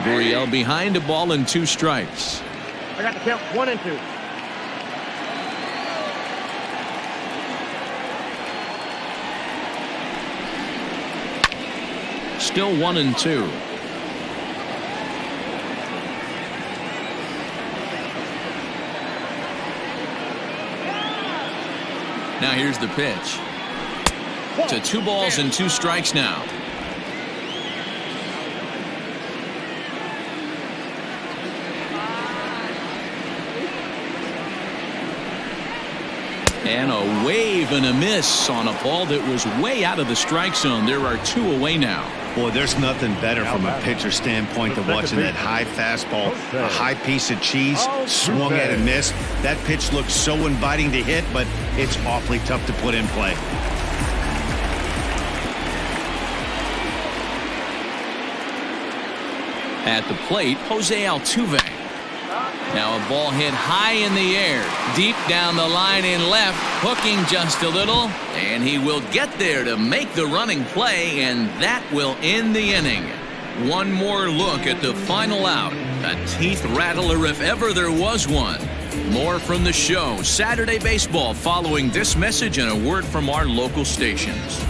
Gurriel behind, a ball and 2 strikes. I got the count 1-2. Still 1-2. Now here's the pitch. To 2 balls and 2 strikes now. And a wave and a miss on a ball that was way out of the strike zone. There are 2 away now. Boy, there's nothing better from a pitcher standpoint than watching that high fastball, a high piece of cheese, swung at and missed. That pitch looks so inviting to hit, but it's awfully tough to put in play. At the plate, Jose Altuve. Now a ball hit high in the air, deep down the line in left, hooking just a little, and he will get there to make the running play, and that will end the inning. One more look at the final out. A teeth rattler if ever there was one. More from the show, Saturday Baseball, following this message and a word from our local stations.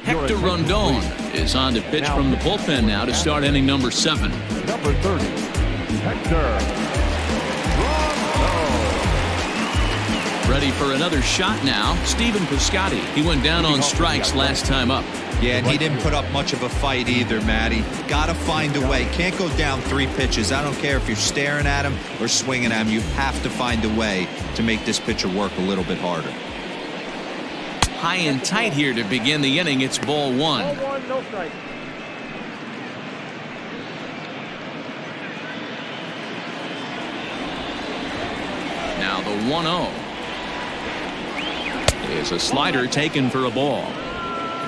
Hector Rondon is on to pitch from the bullpen now to start inning number 7. Number 30, Hector Rondon. Ready for another shot now, Stephen Piscotty. He went down on strikes last time up. Yeah, and he didn't put up much of a fight either, Matty. Got to find a way. Can't go down 3 pitches. I don't care if you're staring at him or swinging at him. You have to find a way to make this pitcher work a little bit harder. High and tight here to begin the inning. It's ball 1. Ball 1, no strike. Now the 1-0. is a slider taken for a ball.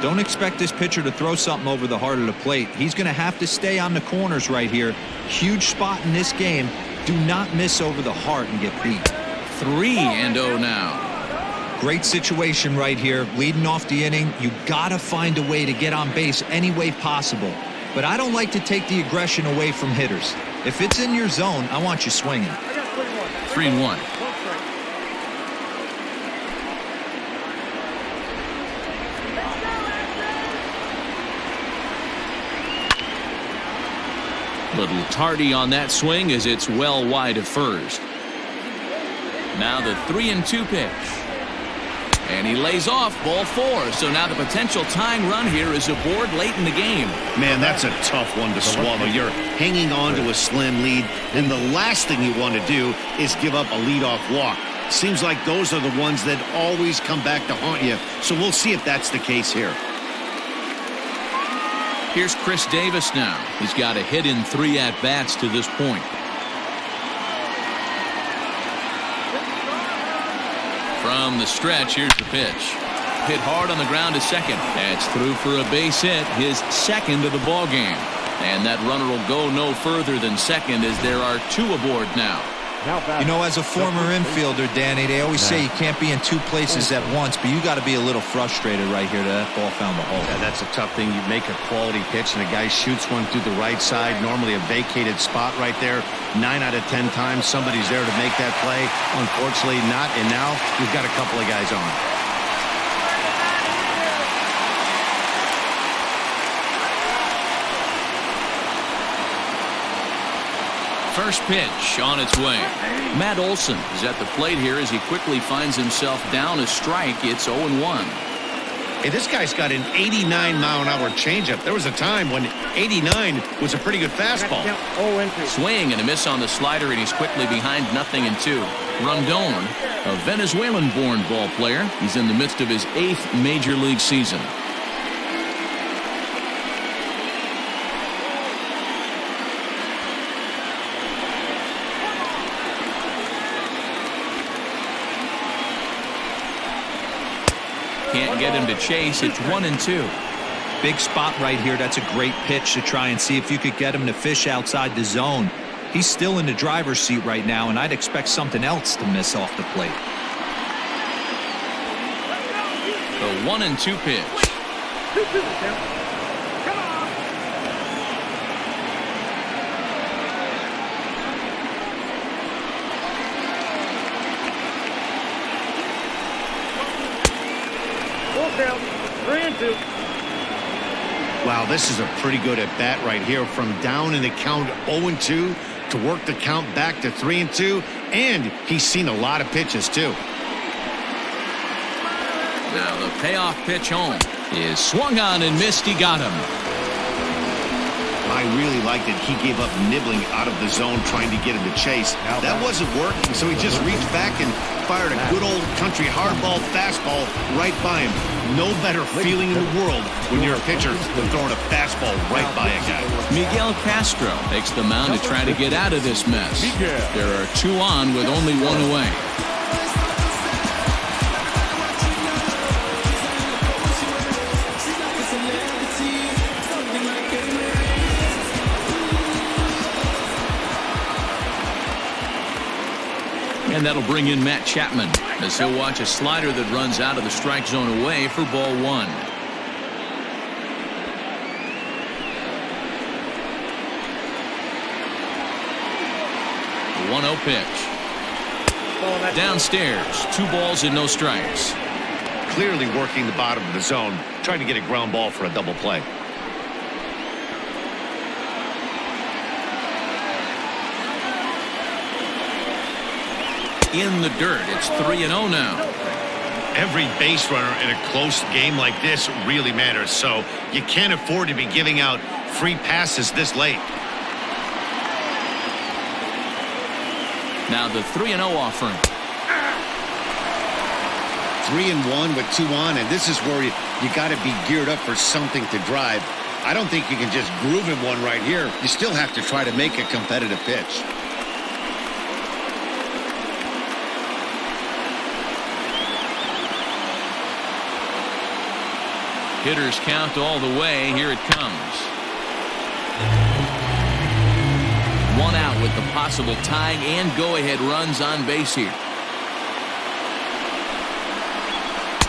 Don't expect this pitcher to throw something over the heart of the plate. He's going to have to stay on the corners right here. Huge spot in this game. Do not miss over the heart and get beat. 3-0 now. Great situation right here. Leading off the inning, you got to find a way to get on base any way possible. But I don't like to take the aggression away from hitters. If it's in your zone, I want you swinging. 3-1. Little tardy on that swing as it's well wide of first. Now the 3-2 pitch. And he lays off ball 4. So now the potential tying run here is aboard late in the game. Man, that's a tough one to swallow. You're hanging on to a slim lead, and the last thing you want to do is give up a leadoff walk. Seems like those are the ones that always come back to haunt you. So we'll see if that's the case here. Here's Chris Davis now. He's got a hit in 3 at-bats to this point. From the stretch, here's the pitch. Hit hard on the ground to second. That's through for a base hit, his second of the ball game. And that runner will go no further than second as there are 2 aboard now. You know, as a former infielder, Danny, they always say you can't be in 2 places at once, but you got to be a little frustrated right here that ball found the hole. Yeah, that's a tough thing. You make a quality pitch, and a guy shoots one through the right side, normally a vacated spot right there. 9 out of 10 times, somebody's there to make that play. Unfortunately, not, and now we've got a couple of guys on. First pitch on its way. Matt Olson is at the plate here as he quickly finds himself down a strike. It's 0-1. Hey, this guy's got an 89-mile-an-hour changeup. There was a time when 89 was a pretty good fastball. Swing and a miss on the slider, and he's quickly behind 0-2. Rondon, a Venezuelan-born ball player. He's in the midst of his 8th major league season. Can't get him to chase. It's 1-2. Big spot right here. That's a great pitch to try and see if you could get him to fish outside the zone. He's still in the driver's seat right now, and I'd expect something else to miss off the plate. The 1-2 pitch. Down, 3-2. Wow, this is a pretty good at bat right here, from down in the count 0-2 to work the count back to 3-2, and he's seen a lot of pitches too. Now the payoff pitch home is swung on and missed. He got him. I really like that he gave up nibbling out of the zone trying to get him to chase. That wasn't working, so he just reached back and fired a good old country hardball fastball right by him. No better feeling in the world when you're a pitcher than throwing a fastball right by a guy. Miguel Castro takes the mound to try to get out of this mess. There are 2 on with only 1 away. And that'll bring in Matt Chapman as he'll watch a slider that runs out of the strike zone away for ball 1. 1-0 pitch. Downstairs, 2 balls and no strikes. Clearly working the bottom of the zone, trying to get a ground ball for a double play. In the dirt, it's 3-0 now. Every base runner in a close game like this really matters, so you can't afford to be giving out free passes this late. Now the 3-0 offering. 3-1 with 2 on, and this is where you got to be geared up for something to drive. I don't think you can just groove him one right here. You still have to try to make a competitive pitch. Hitters count all the way. Here it comes. One out with the possible tying and go-ahead runs on base here.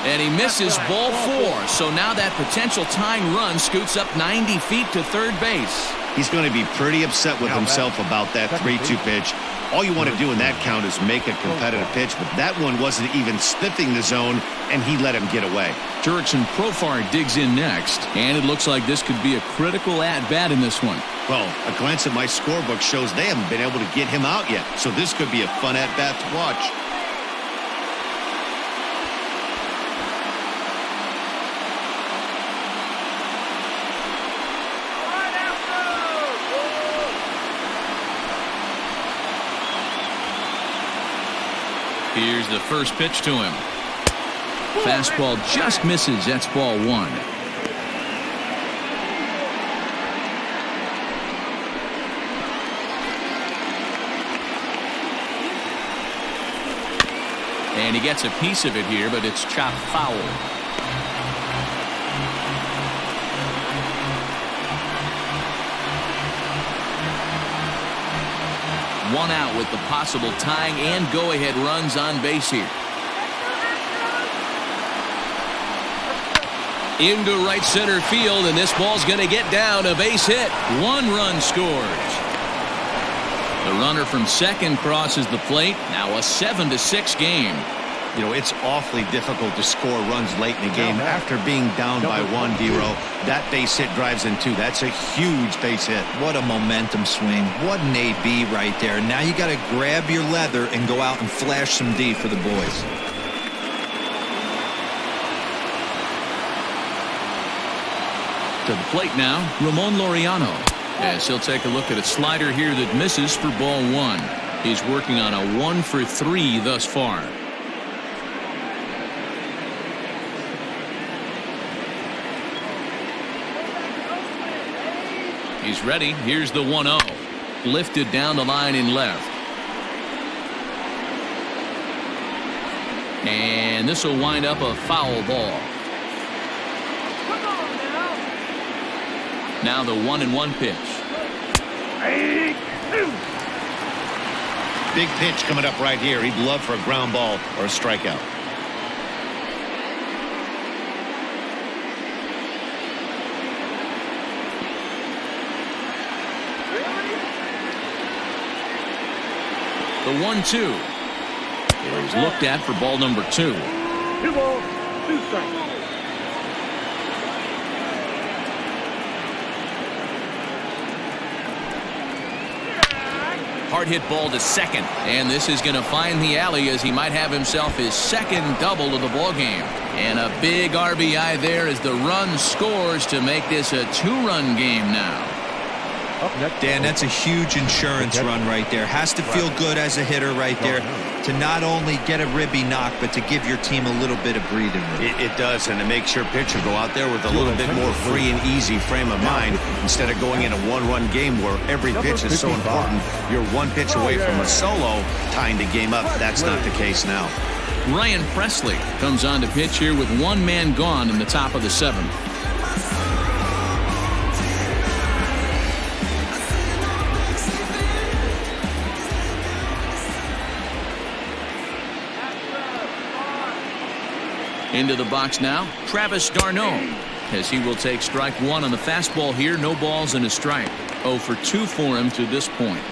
And he misses ball 4. So now that potential tying run scoots up 90 feet to third base. He's going to be pretty upset with himself about that 3-2 pitch. All you want to do in that count is make a competitive pitch, but that one wasn't even sniffing the zone, and he let him get away. Jurickson Profar digs in next, and it looks like this could be a critical at-bat in this one. Well, a glance at my scorebook shows they haven't been able to get him out yet, so this could be a fun at-bat to watch. Here's the first pitch to him. Fastball just misses. That's ball 1. And he gets a piece of it here, but it's chopped foul. One out with the possible tying and go-ahead runs on base here. Into right center field, and this ball's going to get down. A base hit. 1 run scores. The runner from second crosses the plate. Now a 7-6 game. You know, it's awfully difficult to score runs late in the game after being down by 1, D-Row. That base hit drives in 2. That's a huge base hit. What a momentum swing. What an AB right there. Now you got to grab your leather and go out and flash some D for the boys. To the plate now, Ramon Laureano. As he'll take a look at a slider here that misses for ball 1. He's working on a 1-for-3 thus far. He's ready. Here's the 1-0. Lifted down the line in left. And this will wind up a foul ball. Now the 1-1 pitch. Big pitch coming up right here. He'd love for a ground ball or a strikeout. The 1-2 is looked at for ball number 2. 2 balls, 2 strikes. Hard hit ball to second, and this is going to find the alley as he might have himself his second double of the ball game. And a big RBI there as the run scores to make this a 2-run game now. Dan, that's a huge insurance run right there. Has to feel good as a hitter right there to not only get a ribby knock, but to give your team a little bit of breathing room. It does, and it makes your pitcher go out there with a little bit more free and easy frame of mind instead of going in a 1-run game where every pitch is so important. You're 1 pitch away from a solo tying the game up. That's not the case now. Ryan Presley comes on to pitch here with 1 man gone in the top of the 7th. Into the box now, Travis d'Arnaud, as he will take strike 1 on the fastball here. No balls and a strike. 0 for 2 for him to this point.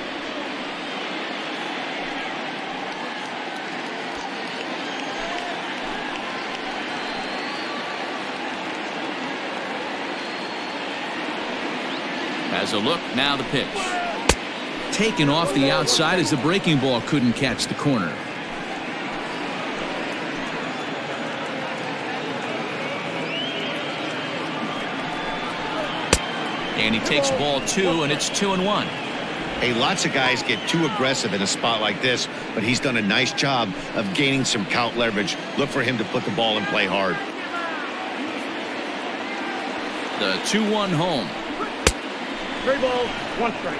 As a look, now the pitch. Taken off the outside as the breaking ball couldn't catch the corner. And he takes ball 2, and it's 2-1. Hey, lots of guys get too aggressive in a spot like this, but he's done a nice job of gaining some count leverage. Look for him to put the ball and play hard. The 2-1 home. 3 balls, 1 strike.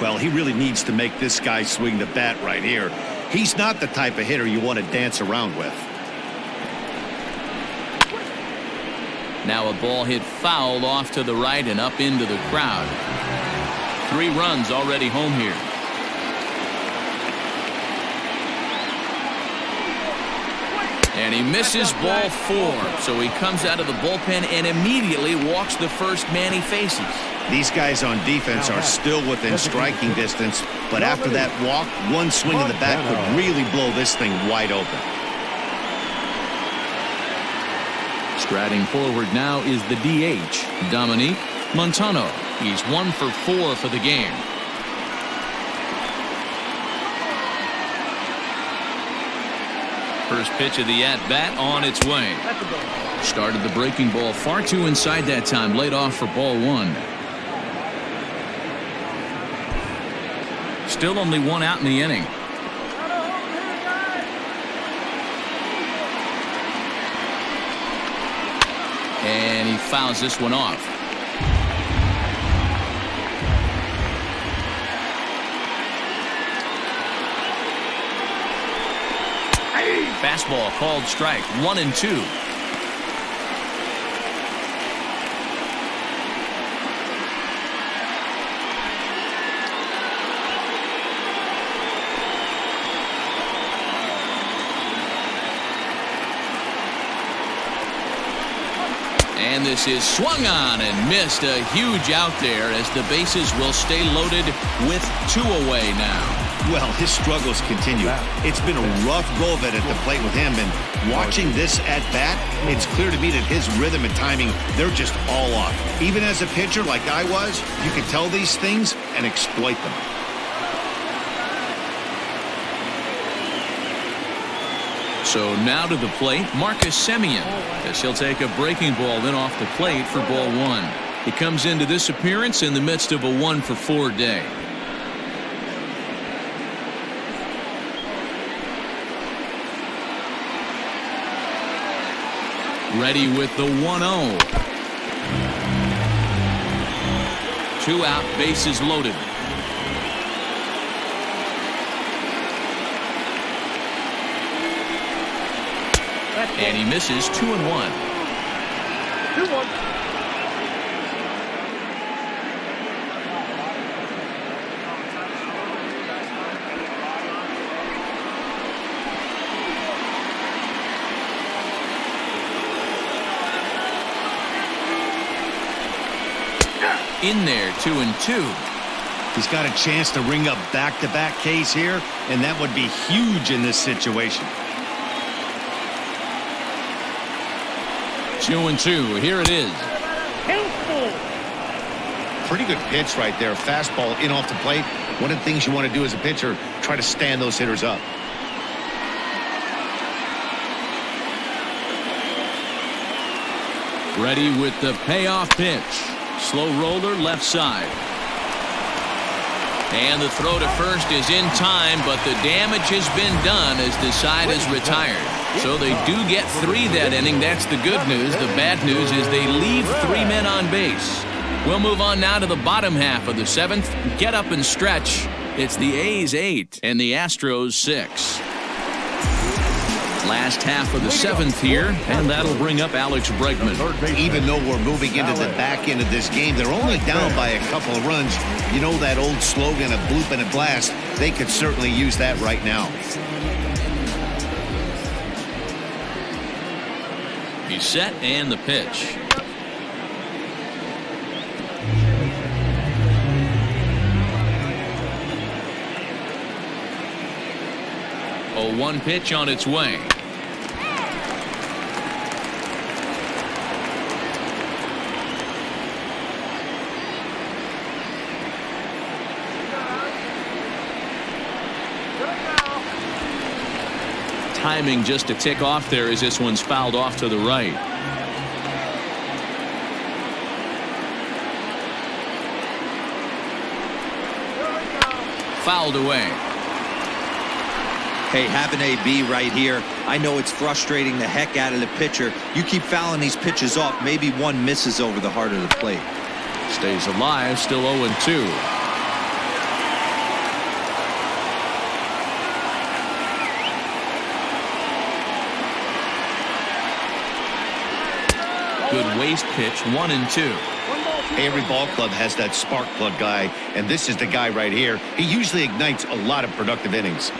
Well, he really needs to make this guy swing the bat right here. He's not the type of hitter you want to dance around with. Now a ball hit foul off to the right and up into the crowd. 3 runs already home here. And he misses ball 4. So he comes out of the bullpen and immediately walks the first man he faces. These guys on defense are still within striking distance, but after that walk, one swing of the bat could really blow this thing wide open. Striding forward now is the DH, Dominique Montano. He's 1 for 4 for the game. First pitch of the at-bat on its way. Started the breaking ball far too inside that time. Laid off for ball 1. Still only 1 out in the inning. And he fouls this one off. Fastball called strike. 1-2. And this is swung on and missed. A huge out there as the bases will stay loaded with 2 away now. Well, his struggles continue. It's been a rough go of it at the plate with him, and watching this at-bat, it's clear to me that his rhythm and timing, they're just all off. Even as a pitcher like I was, you can tell these things and exploit them. So now to the plate, Marcus Semien, as he'll take a breaking ball then off the plate for ball 1. He comes into this appearance in the midst of a 1 for 4 day. Ready with the 1-0. 2 out, bases loaded. And he misses 2-1. 2-1. In there, 2-2. He's got a chance to ring up back-to-back Ks here, and that would be huge in this situation. 2-2. Here it is. Pretty good pitch right there. Fastball in off the plate. One of the things you want to do as a pitcher, try to stand those hitters up. Ready with the payoff pitch. Slow roller left side. And the throw to first is in time, but the damage has been done as the side is retired. So they do get 3 that inning. That's the good news. The bad news is they leave 3 men on base. We'll move on now to the bottom half of the 7th. Get up and stretch. It's the A's 8 and the Astros 6. Last half of the 7th here, and that'll bring up Alex Bregman. Even though we're moving into the back end of this game, they're only down by a couple of runs. You know that old slogan, a bloop and a blast? They could certainly use that right now. He's set and the pitch. A 1 pitch on its way. Timing just a tick off there as this one's fouled off to the right. Fouled away. Hey, have an AB right here. I know it's frustrating the heck out of the pitcher. You keep fouling these pitches off, maybe one misses over the heart of the plate. Stays alive, still 0-2. Good waste pitch, 1-2. Every ball club has that spark plug guy, and this is the guy right here. He usually ignites a lot of productive innings.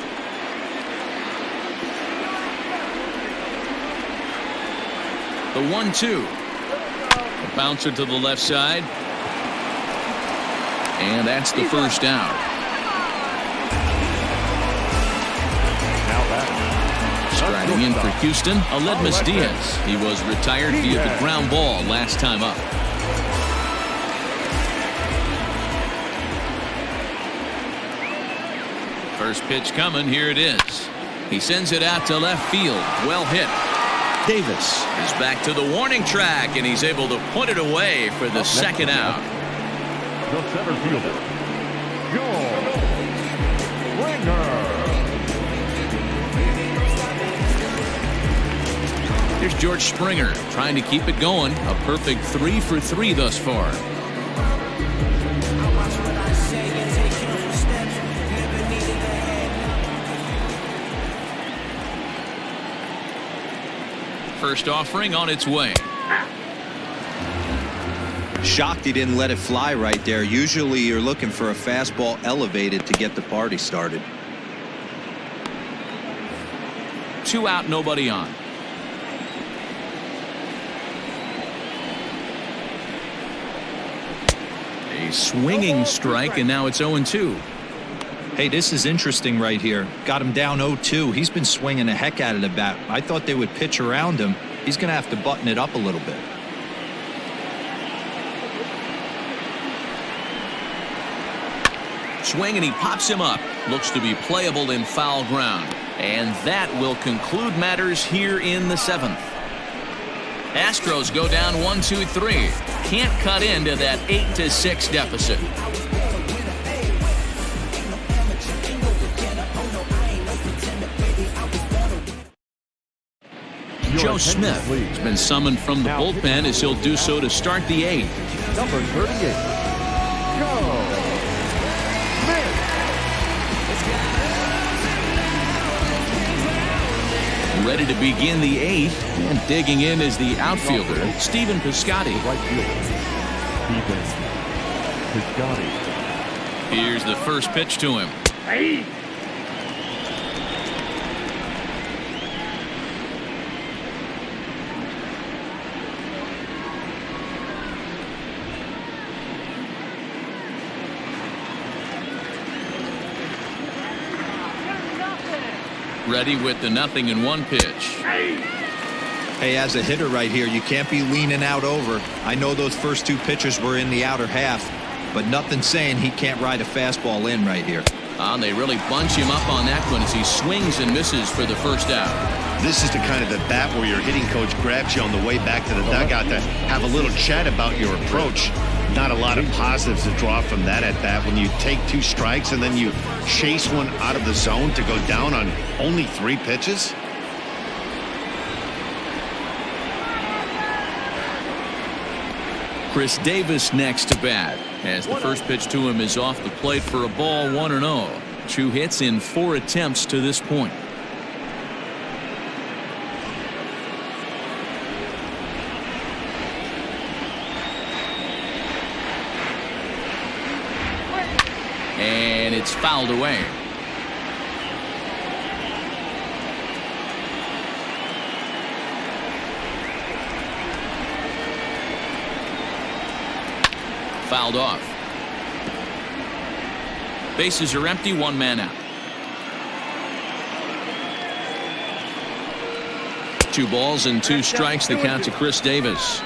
The 1-2. A bouncer to the left side. And that's the first out. Striding in for Houston, Aledmus Diaz. He was retired via the ground ball last time up. First pitch coming. Here it is. He sends it out to left field. Well hit. Davis is back to the warning track, and he's able to put it away for the second out. The center fielder, George Springer. Here's George Springer trying to keep it going. A perfect 3 for 3 thus far. First offering on its way. Shocked he didn't let it fly right there. Usually you're looking for a fastball elevated to get the party started. 2 out, nobody on. A swinging strike, and now it's 0-2. Hey, this is interesting right here. Got him down 0-2. He's been swinging the heck out of the bat. I thought they would pitch around him. He's going to have to button it up a little bit. Swing, and he pops him up. Looks to be playable in foul ground. And that will conclude matters here in the 7th. Astros go down 1-2-3. Can't cut into that 8-6 deficit. Joe Smith has been summoned from the bullpen as he'll do so to start the 8th. Number 38, Joe Smith. Ready to begin the 8th, and digging in is the outfielder, Stephen Piscotty. Right fielder, Stephen Piscotty. Here's the first pitch to him. Hey. Ready with the 0-1 pitch. Hey, as a hitter right here, you can't be leaning out over. I know those first 2 pitches were in the outer half, but nothing saying he can't ride a fastball in right here. They really bunch him up on that one as he swings and misses for the first out. This is the kind of the bat where your hitting coach grabs you on the way back to the dugout to have a little chat about your approach. Not a lot of positives to draw from that at bat when you take 2 strikes and then you chase one out of the zone to go down on only 3 pitches. Chris Davis next to bat as the first pitch to him is off the plate for a ball, 1-0. 2 hits in 4 attempts to this point. And it's fouled away. Fouled off. Bases are empty, 1 man out. 2 balls and 2 strikes, the count to Chris Davis.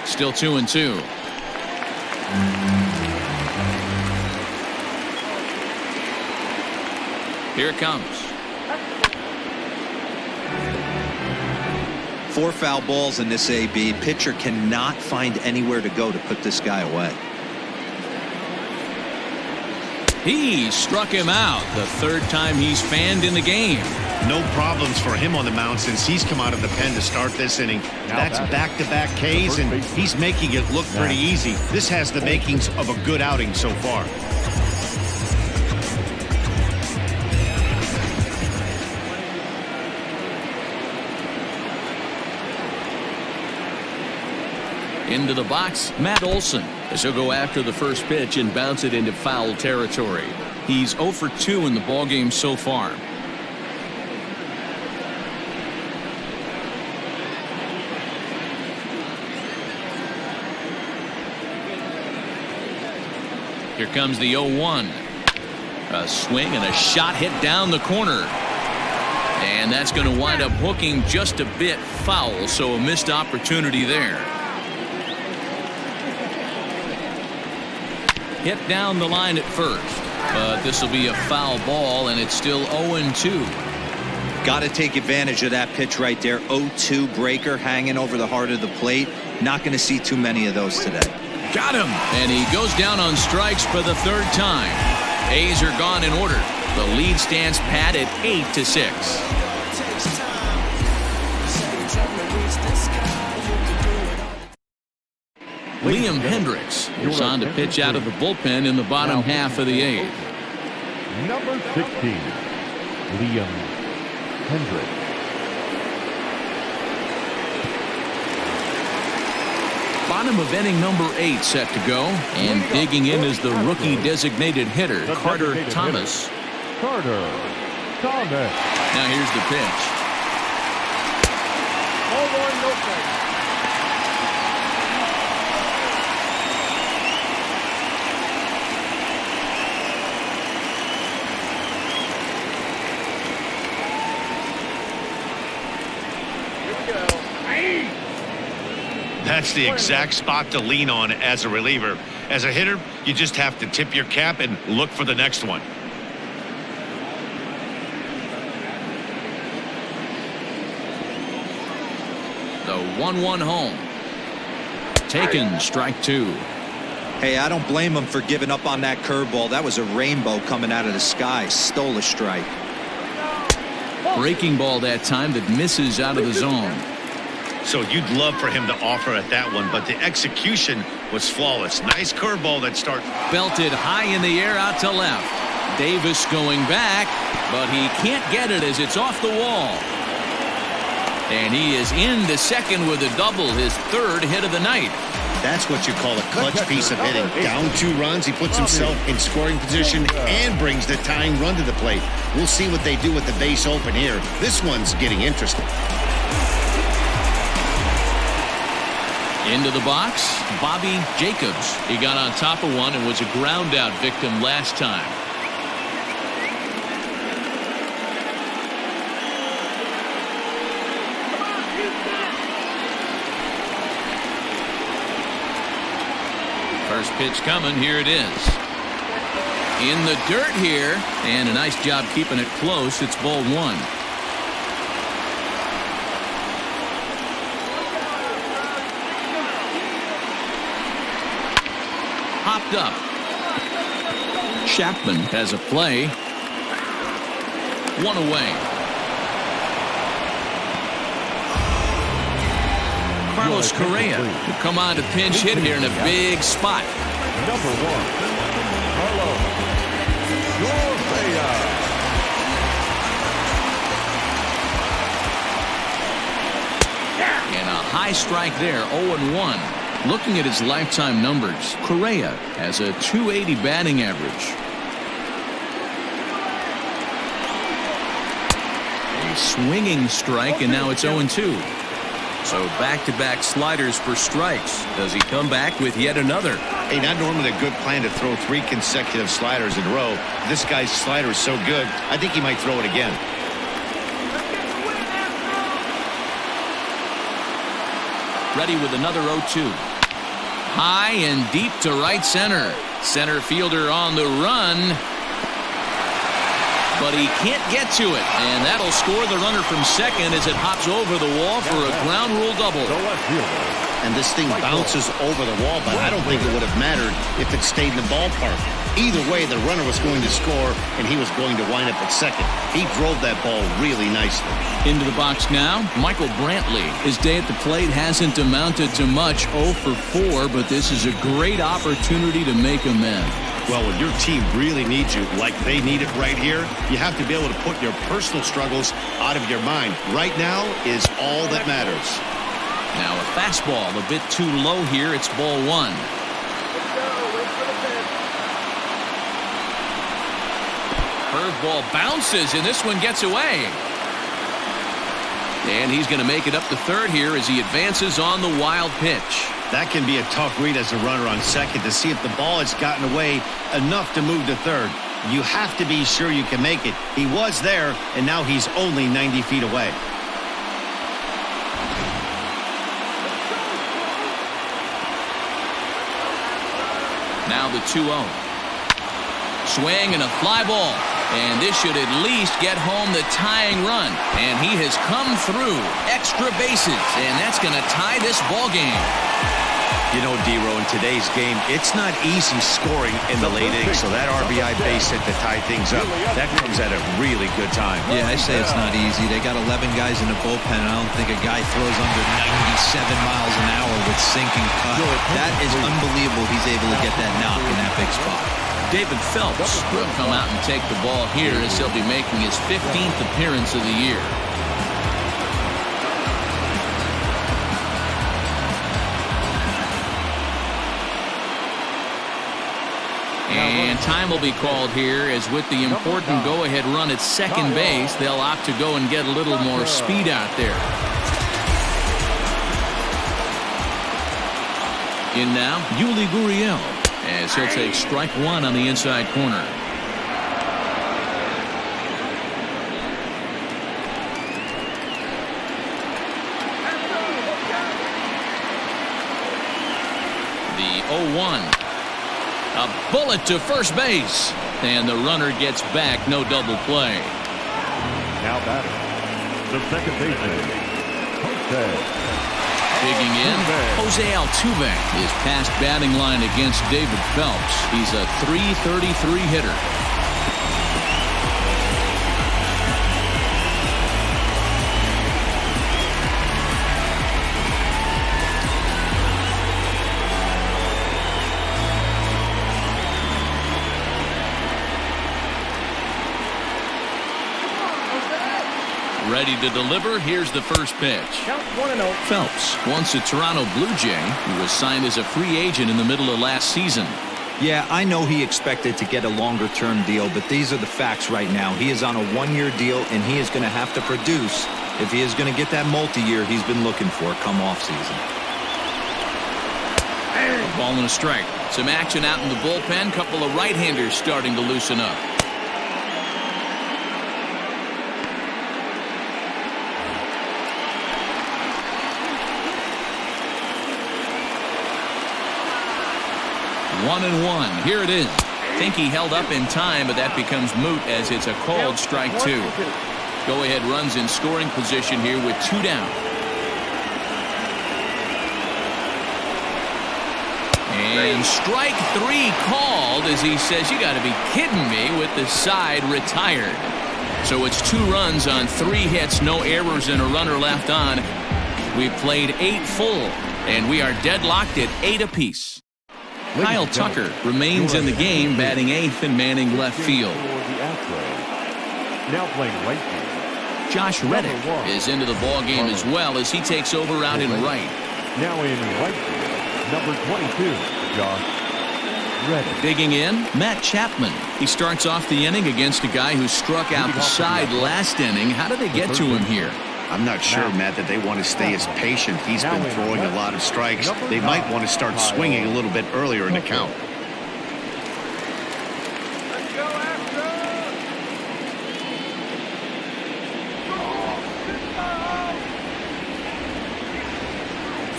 Still 2-2. Here it comes. 4 foul balls in this AB. Pitcher cannot find anywhere to go to put this guy away. He struck him out the 3rd time he's fanned in the game. No problems for him on the mound since he's come out of the pen to start this inning. That's back-to-back Ks, and he's making it look pretty easy. This has the makings of a good outing so far. Into the box, Matt Olson, as he'll go after the first pitch and bounce it into foul territory. He's 0 for 2 in the ballgame so far. Here comes the 0-1. A swing and a shot hit down the corner. And that's going to wind up hooking just a bit foul, so a missed opportunity there. Hit down the line at first, but this will be a foul ball, and it's still 0-2. Got to take advantage of that pitch right there. 0-2 breaker hanging over the heart of the plate. Not going to see too many of those today. Got him, and he goes down on strikes for the third time. A's are gone in order. The lead stands pat at 8-6. Liam Hendricks is on to pitch out of the bullpen in the bottom half of the eighth. Number 16, Liam Hendricks. Bottom of inning number 8 set to go, and digging in is the rookie designated hitter, Carter Thomas. Carter Thomas. Now here's the pitch. Oh, boy, no thanks. That's the exact spot to lean on as a reliever. As a hitter, you just have to tip your cap and look for the next one. The 1-1 home. Taken, strike 2. Hey, I don't blame him for giving up on that curveball. That was a rainbow coming out of the sky. Stole a strike. Breaking ball that time that misses out of the zone. So you'd love for him to offer at that one, but the execution was flawless. Nice curveball that starts. Belted high in the air out to left. Davis going back, but he can't get it as it's off the wall. And he is into second with a double, his third hit of the night. That's what you call a clutch piece of hitting. Down 2 runs, he puts himself in scoring position and brings the tying run to the plate. We'll see what they do with the base open here. This one's getting interesting. Into the box, Bobby Jacobs. He got on top of one and was a ground out victim last time. First pitch coming, here it is. In the dirt here, and a nice job keeping it close. It's ball 1. Hopped up. Chapman has a play. 1 away. Carlos Correa will come on to pinch hit here in a big spot. Number 1, Carlos Correa. And a high strike there, 0-1. Looking at his lifetime numbers, Correa has a .280 batting average. A swinging strike, and now it's 0-2. So back-to-back sliders for strikes. Does he come back with yet another? Hey, not normally a good plan to throw 3 consecutive sliders in a row. This guy's slider is so good, I think he might throw it again. Ready with another 0-2. High and deep to right center. Center fielder on the run. But he can't get to it. And that'll score the runner from second as it hops over the wall for a ground rule double. And this thing bounces over the wall, but I don't think it would have mattered if it stayed in the ballpark. Either way, the runner was going to score, and he was going to wind up at second. He drove that ball really nicely. Into the box now, Michael Brantley. His day at the plate hasn't amounted to much, 0 for 4, but this is a great opportunity to make amends. Well, when your team really needs you, like they need it right here, you have to be able to put your personal struggles out of your mind. Right now is all that matters. Now a fastball a bit too low here. It's ball 1. Curveball bounces, and this one gets away. And he's going to make it up to third here as he advances on the wild pitch. That can be a tough read as a runner on second to see if the ball has gotten away enough to move to third. You have to be sure you can make it. He was there, and now he's only 90 feet away. Now the 2-0. Swing and a fly ball. And this should at least get home the tying run. And he has come through. Extra bases. And that's going to tie this ball game. You know, D-Row, in today's game, it's not easy scoring in the late innings. So that RBI base hit to tie things up, that comes at a really good time. Yeah, I say it's not easy. They got 11 guys in the bullpen. I don't think a guy throws under 97 miles an hour with sinking cut. That is unbelievable. He's able to get that knock in that big spot. David Phelps will come out and take the ball here as he'll be making his 15th appearance of the year. And time will be called here as with the important go-ahead run at second base, they'll opt to go and get a little more speed out there. In now, Yuli Gurriel, as he'll take strike 1 on the inside corner. The 0-1. A bullet to first base. And the runner gets back. No double play. Now batting, the second baseman, Jose. Digging in, Jose Altuve is past batting line against David Phelps. He's a .333 hitter. Ready to deliver. Here's the first pitch. Count 1-0. Phelps, once a Toronto Blue Jay, who was signed as a free agent in the middle of last season. Yeah, I know he expected to get a longer-term deal, but these are the facts right now. He is on a one-year deal, and he is going to have to produce if he is going to get that multi-year he's been looking for come off-season. A ball and a strike. Some action out in the bullpen. Couple of right-handers starting to loosen up. One and one. Here it is. Think he held up in time, but that becomes moot as it's a called strike 2. Go-ahead runs in scoring position here with 2 down. And strike 3 called as he says, you got to be kidding me, with the side retired. So it's 2 runs on 3 hits, no errors, and a runner left on. We've played 8 full, and we are deadlocked at 8 apiece. Kyle Tucker remains in the game, batting 8th and manning left field. Now playing right field, Josh Reddick is into the ball game as well as he takes over out in right. now in right field, number 22, Josh Reddick. Digging in, Matt Chapman. He starts off the inning against a guy who struck out the side last inning. How did they get to him here? I'm not sure, Matt, that they want to stay as patient. He's been throwing a lot of strikes. They might want to start swinging a little bit earlier in the count. Let's go, Astros!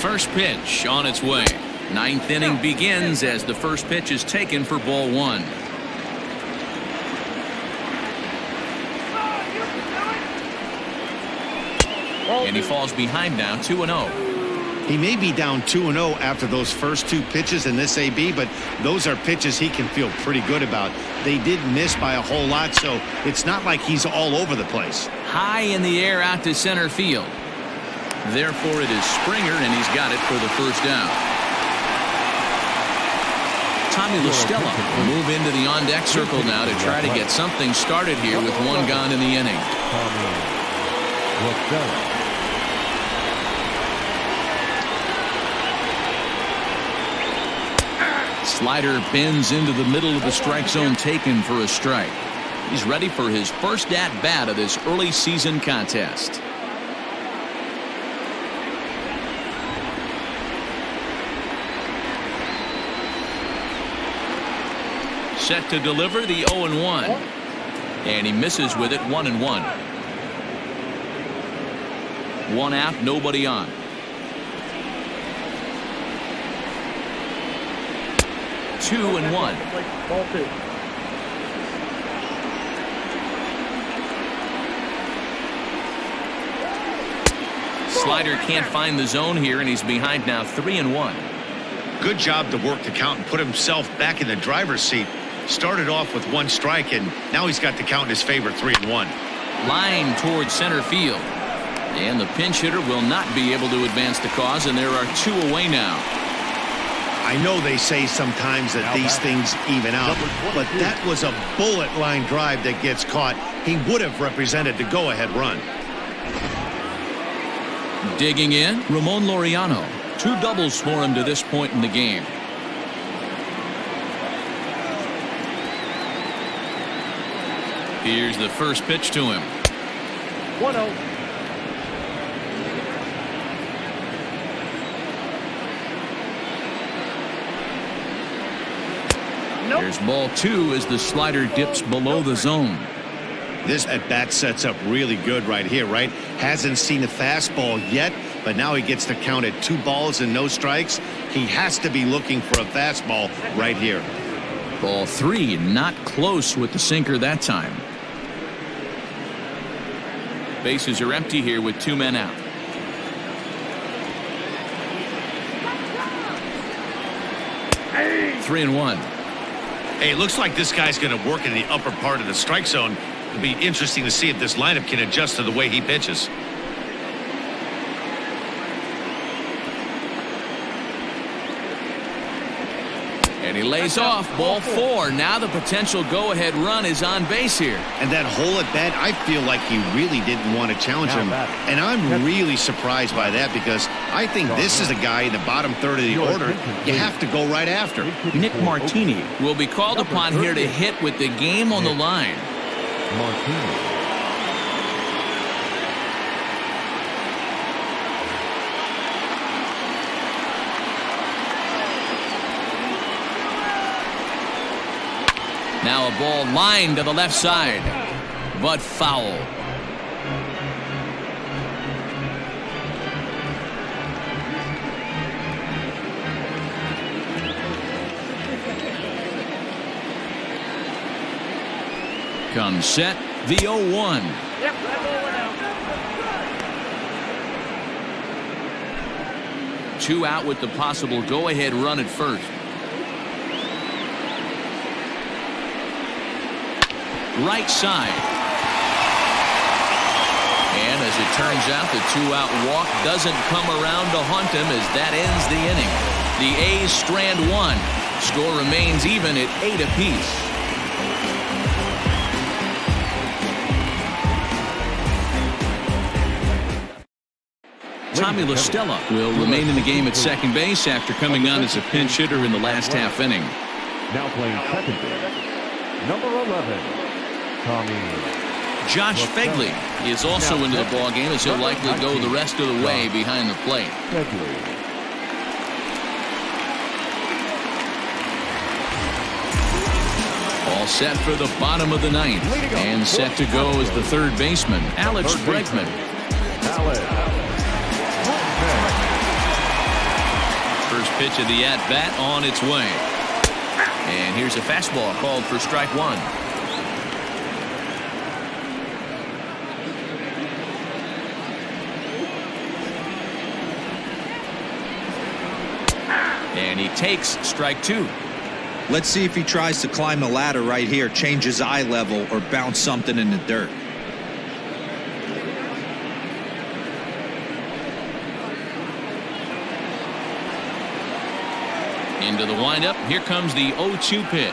First pitch on its way. 9th inning begins as the first pitch is taken for ball 1. And he falls behind now, 2-0. He may be down 2-0 after those first 2 pitches in this AB, but those are pitches he can feel pretty good about. They did miss by a whole lot, so it's not like he's all over the place. High in the air out to center field. Therefore, it is Springer, and he's got it for the first down. Tommy LaStella will move into the on-deck circle now to try to get something started here with 1 gone in the inning. Slider bends into the middle of the strike zone, taken for a strike. He's ready for his first at-bat of this early season contest. Set to deliver the 0-1. And he misses with it, 1-1. One out, nobody on. Two and one. Ball 2. Slider can't find the zone here, and he's behind now, 3-1. Good job to work the count and put himself back in the driver's seat. Started off with 1 strike, and now he's got the count in his favor, 3-1. Line towards center field. And the pinch hitter will not be able to advance the cause, and there are 2 away now. I know they say sometimes that these things even out, but that was a bullet line drive that gets caught. He would have represented the go-ahead run. Digging in, Ramon Laureano. 2 doubles for him to this point in the game. Here's the first pitch to him. 1-0. Nope. There's ball 2 as the slider dips below the zone. This at-bat sets up really good right here, right? Hasn't seen a fastball yet, but now he gets to count at 2 balls and no strikes. He has to be looking for a fastball right here. Ball 3, not close with the sinker that time. Bases are empty here with 2 men out. Hey. 3-1. Hey, it looks like this guy's going to work in the upper part of the strike zone. It'll be interesting to see if this lineup can adjust to the way he pitches. And he lays off. Ball 4. Now the potential go-ahead run is on base here. And that whole at bat, I feel like he really didn't want to challenge him. And I'm really surprised by that, because I think this is a guy in the bottom third of the order you have to go right after. Nick Martini will be called upon here to hit with the game on the line. Martini. Now a ball lined to the left side, but foul. Comes set, the 0-1. Yep, that ball went out. 2 out with the possible go-ahead run at first. Right side. And as it turns out, the 2-out walk doesn't come around to haunt him, as that ends the inning. The A's strand 1. Score remains even at 8 apiece. Tommy La Stella will remain in the game at second base after coming on as a pinch hitter in the last half inning. Now playing second base, number 11, Tommy. Josh Fegley is also into the ball game, as he'll likely go the rest of the way behind the plate. All set for the bottom of the 9th, and set to go is the third baseman, Alex Bregman. First pitch of the at-bat on its way. And here's a fastball called for strike 1. And he takes strike 2. Let's see if he tries to climb the ladder right here, change his eye level, or bounce something in the dirt. Into the windup. Here comes the 0-2 pitch.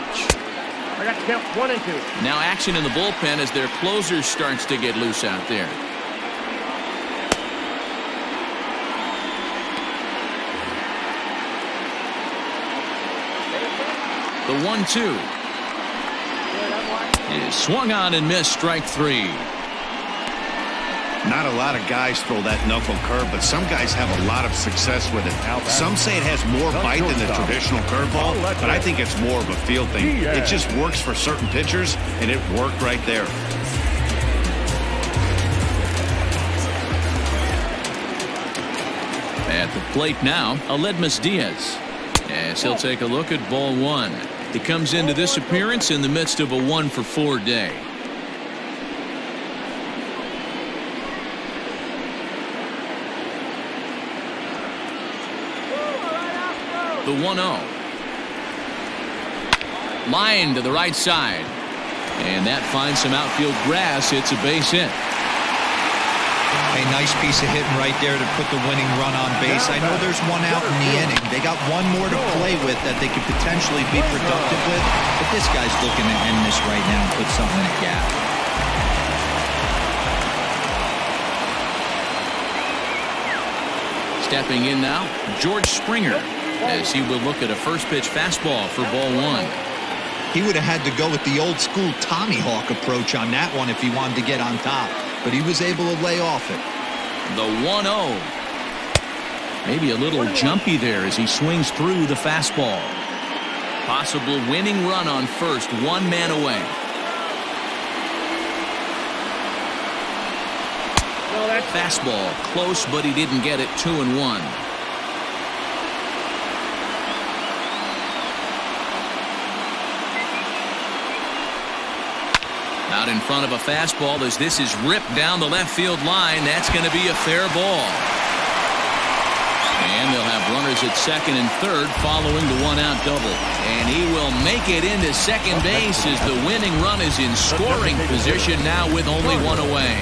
I got to count 1 and 2. Now action in the bullpen as their closer starts to get loose out there. The 1-2 is swung on and missed, strike 3. Not a lot of guys throw that knuckle curve, but some guys have a lot of success with it. Some say it has more bite than the traditional curveball, but I think it's more of a feel thing. It just works for certain pitchers, and it worked right there. At the plate now, Aledmus Diaz, as he'll take a look at ball 1. He comes into this appearance in the midst of a 1-for-4 day. The 1-0. Line to the right side. And that finds some outfield grass. It's a base hit. A nice piece of hitting right there to put the winning run on base. I know there's one out in the inning. They got one more to play with that they could potentially be productive with. But this guy's looking to end this right now and put something in a gap. Stepping in now, George Springer, as he will look at a first pitch fastball for ball 1. He would have had to go with the old school Tommy Hawk approach on that one if he wanted to get on top. But he was able to lay off it. The 1-0. Maybe a little jumpy there as he swings through the fastball. Possible winning run on first, one man away. Fastball close, but he didn't get it. 2-1. Out in front of a fastball as this is ripped down the left field line. That's going to be a fair ball. And they'll have runners at second and third following the one-out double. And he will make it into second base as the winning run is in scoring position now with only one away.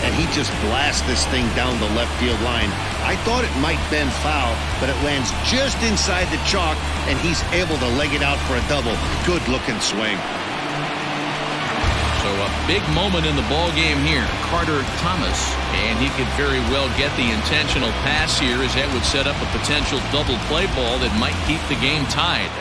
And he just blasts this thing down the left field line. I thought it might bend foul, but it lands just inside the chalk, and he's able to leg it out for a double. Good-looking swing. So a big moment in the ball game here. Carter Thomas, and he could very well get the intentional pass here, as that would set up a potential double play ball that might keep the game tied.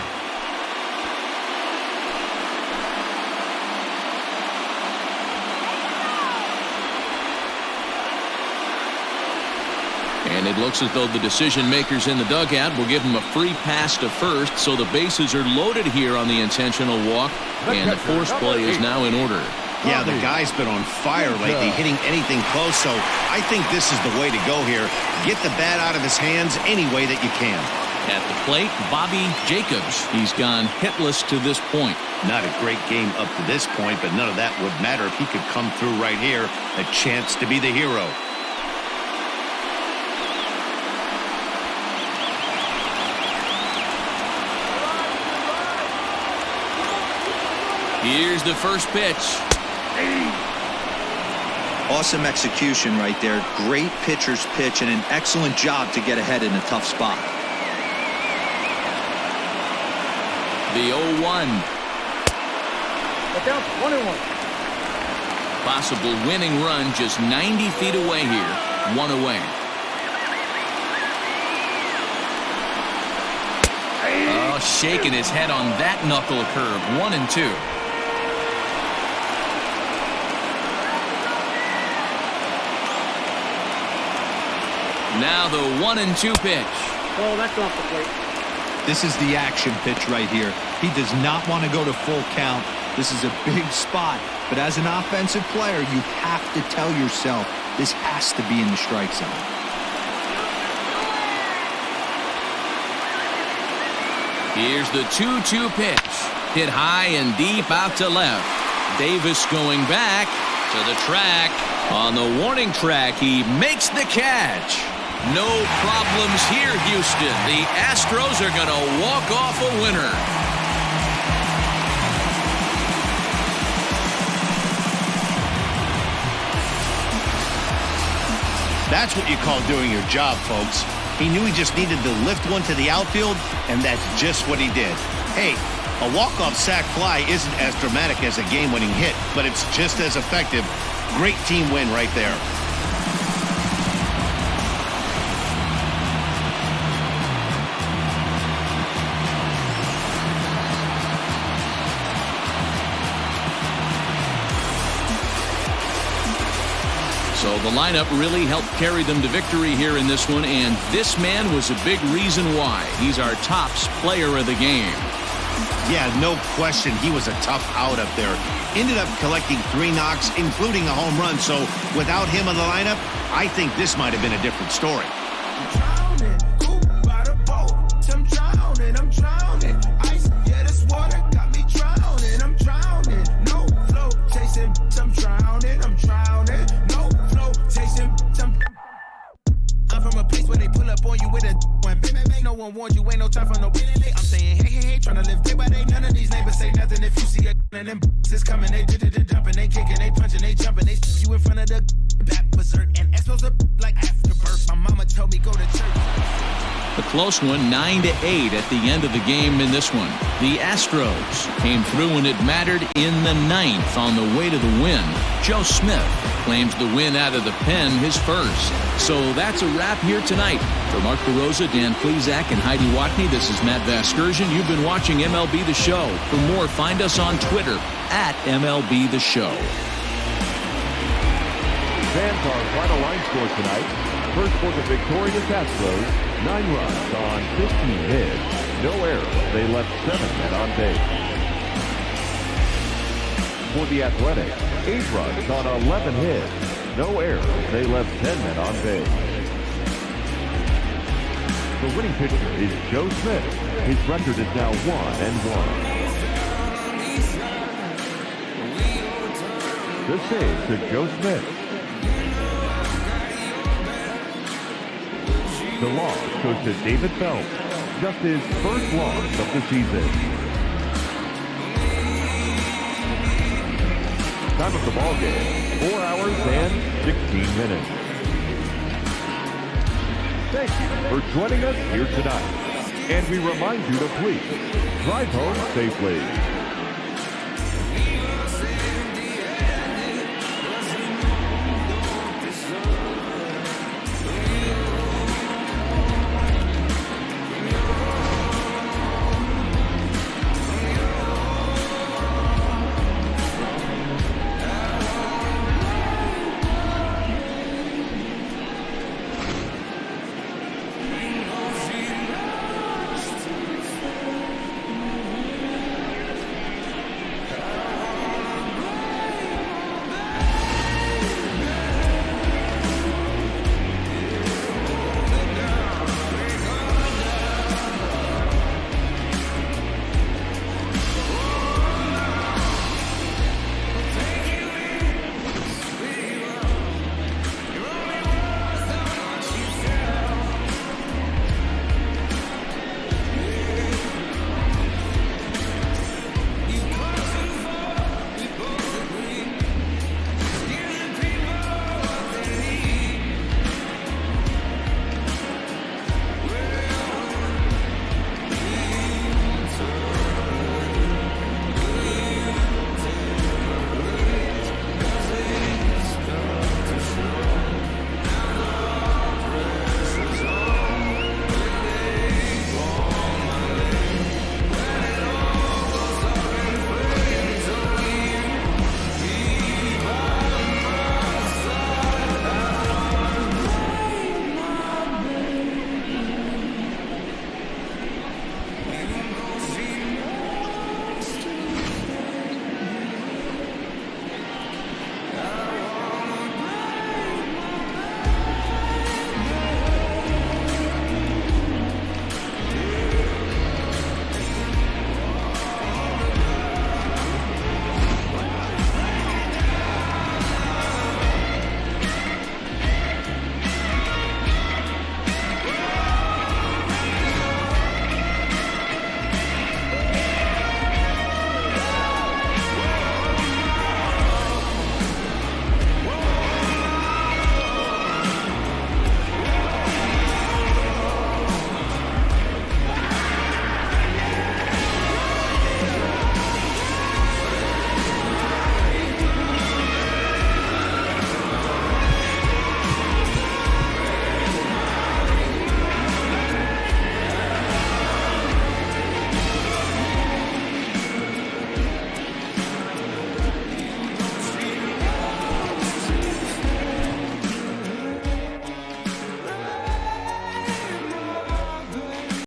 And it looks as though the decision makers in the dugout will give him a free pass to first, so the bases are loaded here on the intentional walk, and the force play is now in order. Yeah, the guy's been on fire lately, hitting anything close, so I think this is the way to go here. Get the bat out of his hands any way that you can. At the plate, Bobby Jacobs. He's gone hitless to this point. Not a great game up to this point, but none of that would matter if he could come through right here. A chance to be the hero. Here's the first pitch. Awesome execution right there. Great pitcher's pitch and an excellent job to get ahead in a tough spot. The 0-1. Look out, 1-1. Possible winning run just 90 feet away here. One away. Oh, shaking his head on that knuckle curve. 1-2. Now the 1-2 pitch. Oh, that's off the plate. This is the action pitch right here. He does not want to go to full count. This is a big spot, but as an offensive player, you have to tell yourself this has to be in the strike zone. Here's the 2-2 pitch. Hit high and deep out to left. Davis going back to the track. On the warning track, he makes the catch. No problems here, Houston. The Astros are going to walk off a winner. That's what you call doing your job, folks. He knew he just needed to lift one to the outfield, and that's just what he did. Hey, a walk-off sac fly isn't as dramatic as a game-winning hit, but it's just as effective. Great team win right there. So the lineup really helped carry them to victory here in this one, and this man was a big reason why. He's our tops player of the game. Yeah, no question. He was a tough out up there. Ended up collecting 3 knocks, including a home run. So without him in the lineup, I think this might have been a different story. No one warned you, ain't no time for no I'm saying, hey, trying to live day by day. None of these neighbors say nothing. If you see a and them is coming, they jumping, they kicking, they punching, they jumping, they you in front of the back berserk and Astros up like afterbirth. My mama told me go to church. A close one, 9-8 at the end of the game in this one. The Astros came through when it mattered in the 9th on the way to the win. Joe Smith claims the win out of the pen, his first. So that's a wrap here tonight. For Mark DeRosa, Dan Plezak, and Heidi Watney, this is Matt Vasgersian. You've been watching MLB The Show. For more, find us on Twitter at MLB The Show. Fans, our final line score tonight. First for the victorious Astros, 9 runs on 15 hits. No errors. They left 7 men on base. For the Athletics, 8 runs on 11 hits. No errors. They left 10 men on base. The winning pitcher is Joe Smith. His record is now 1-1. The save to Joe Smith. The loss goes to David Phelps, just his first loss of the season. Time of the ball game, 4 hours and 16 minutes. Thank you for joining us here tonight. And we remind you to please drive home safely.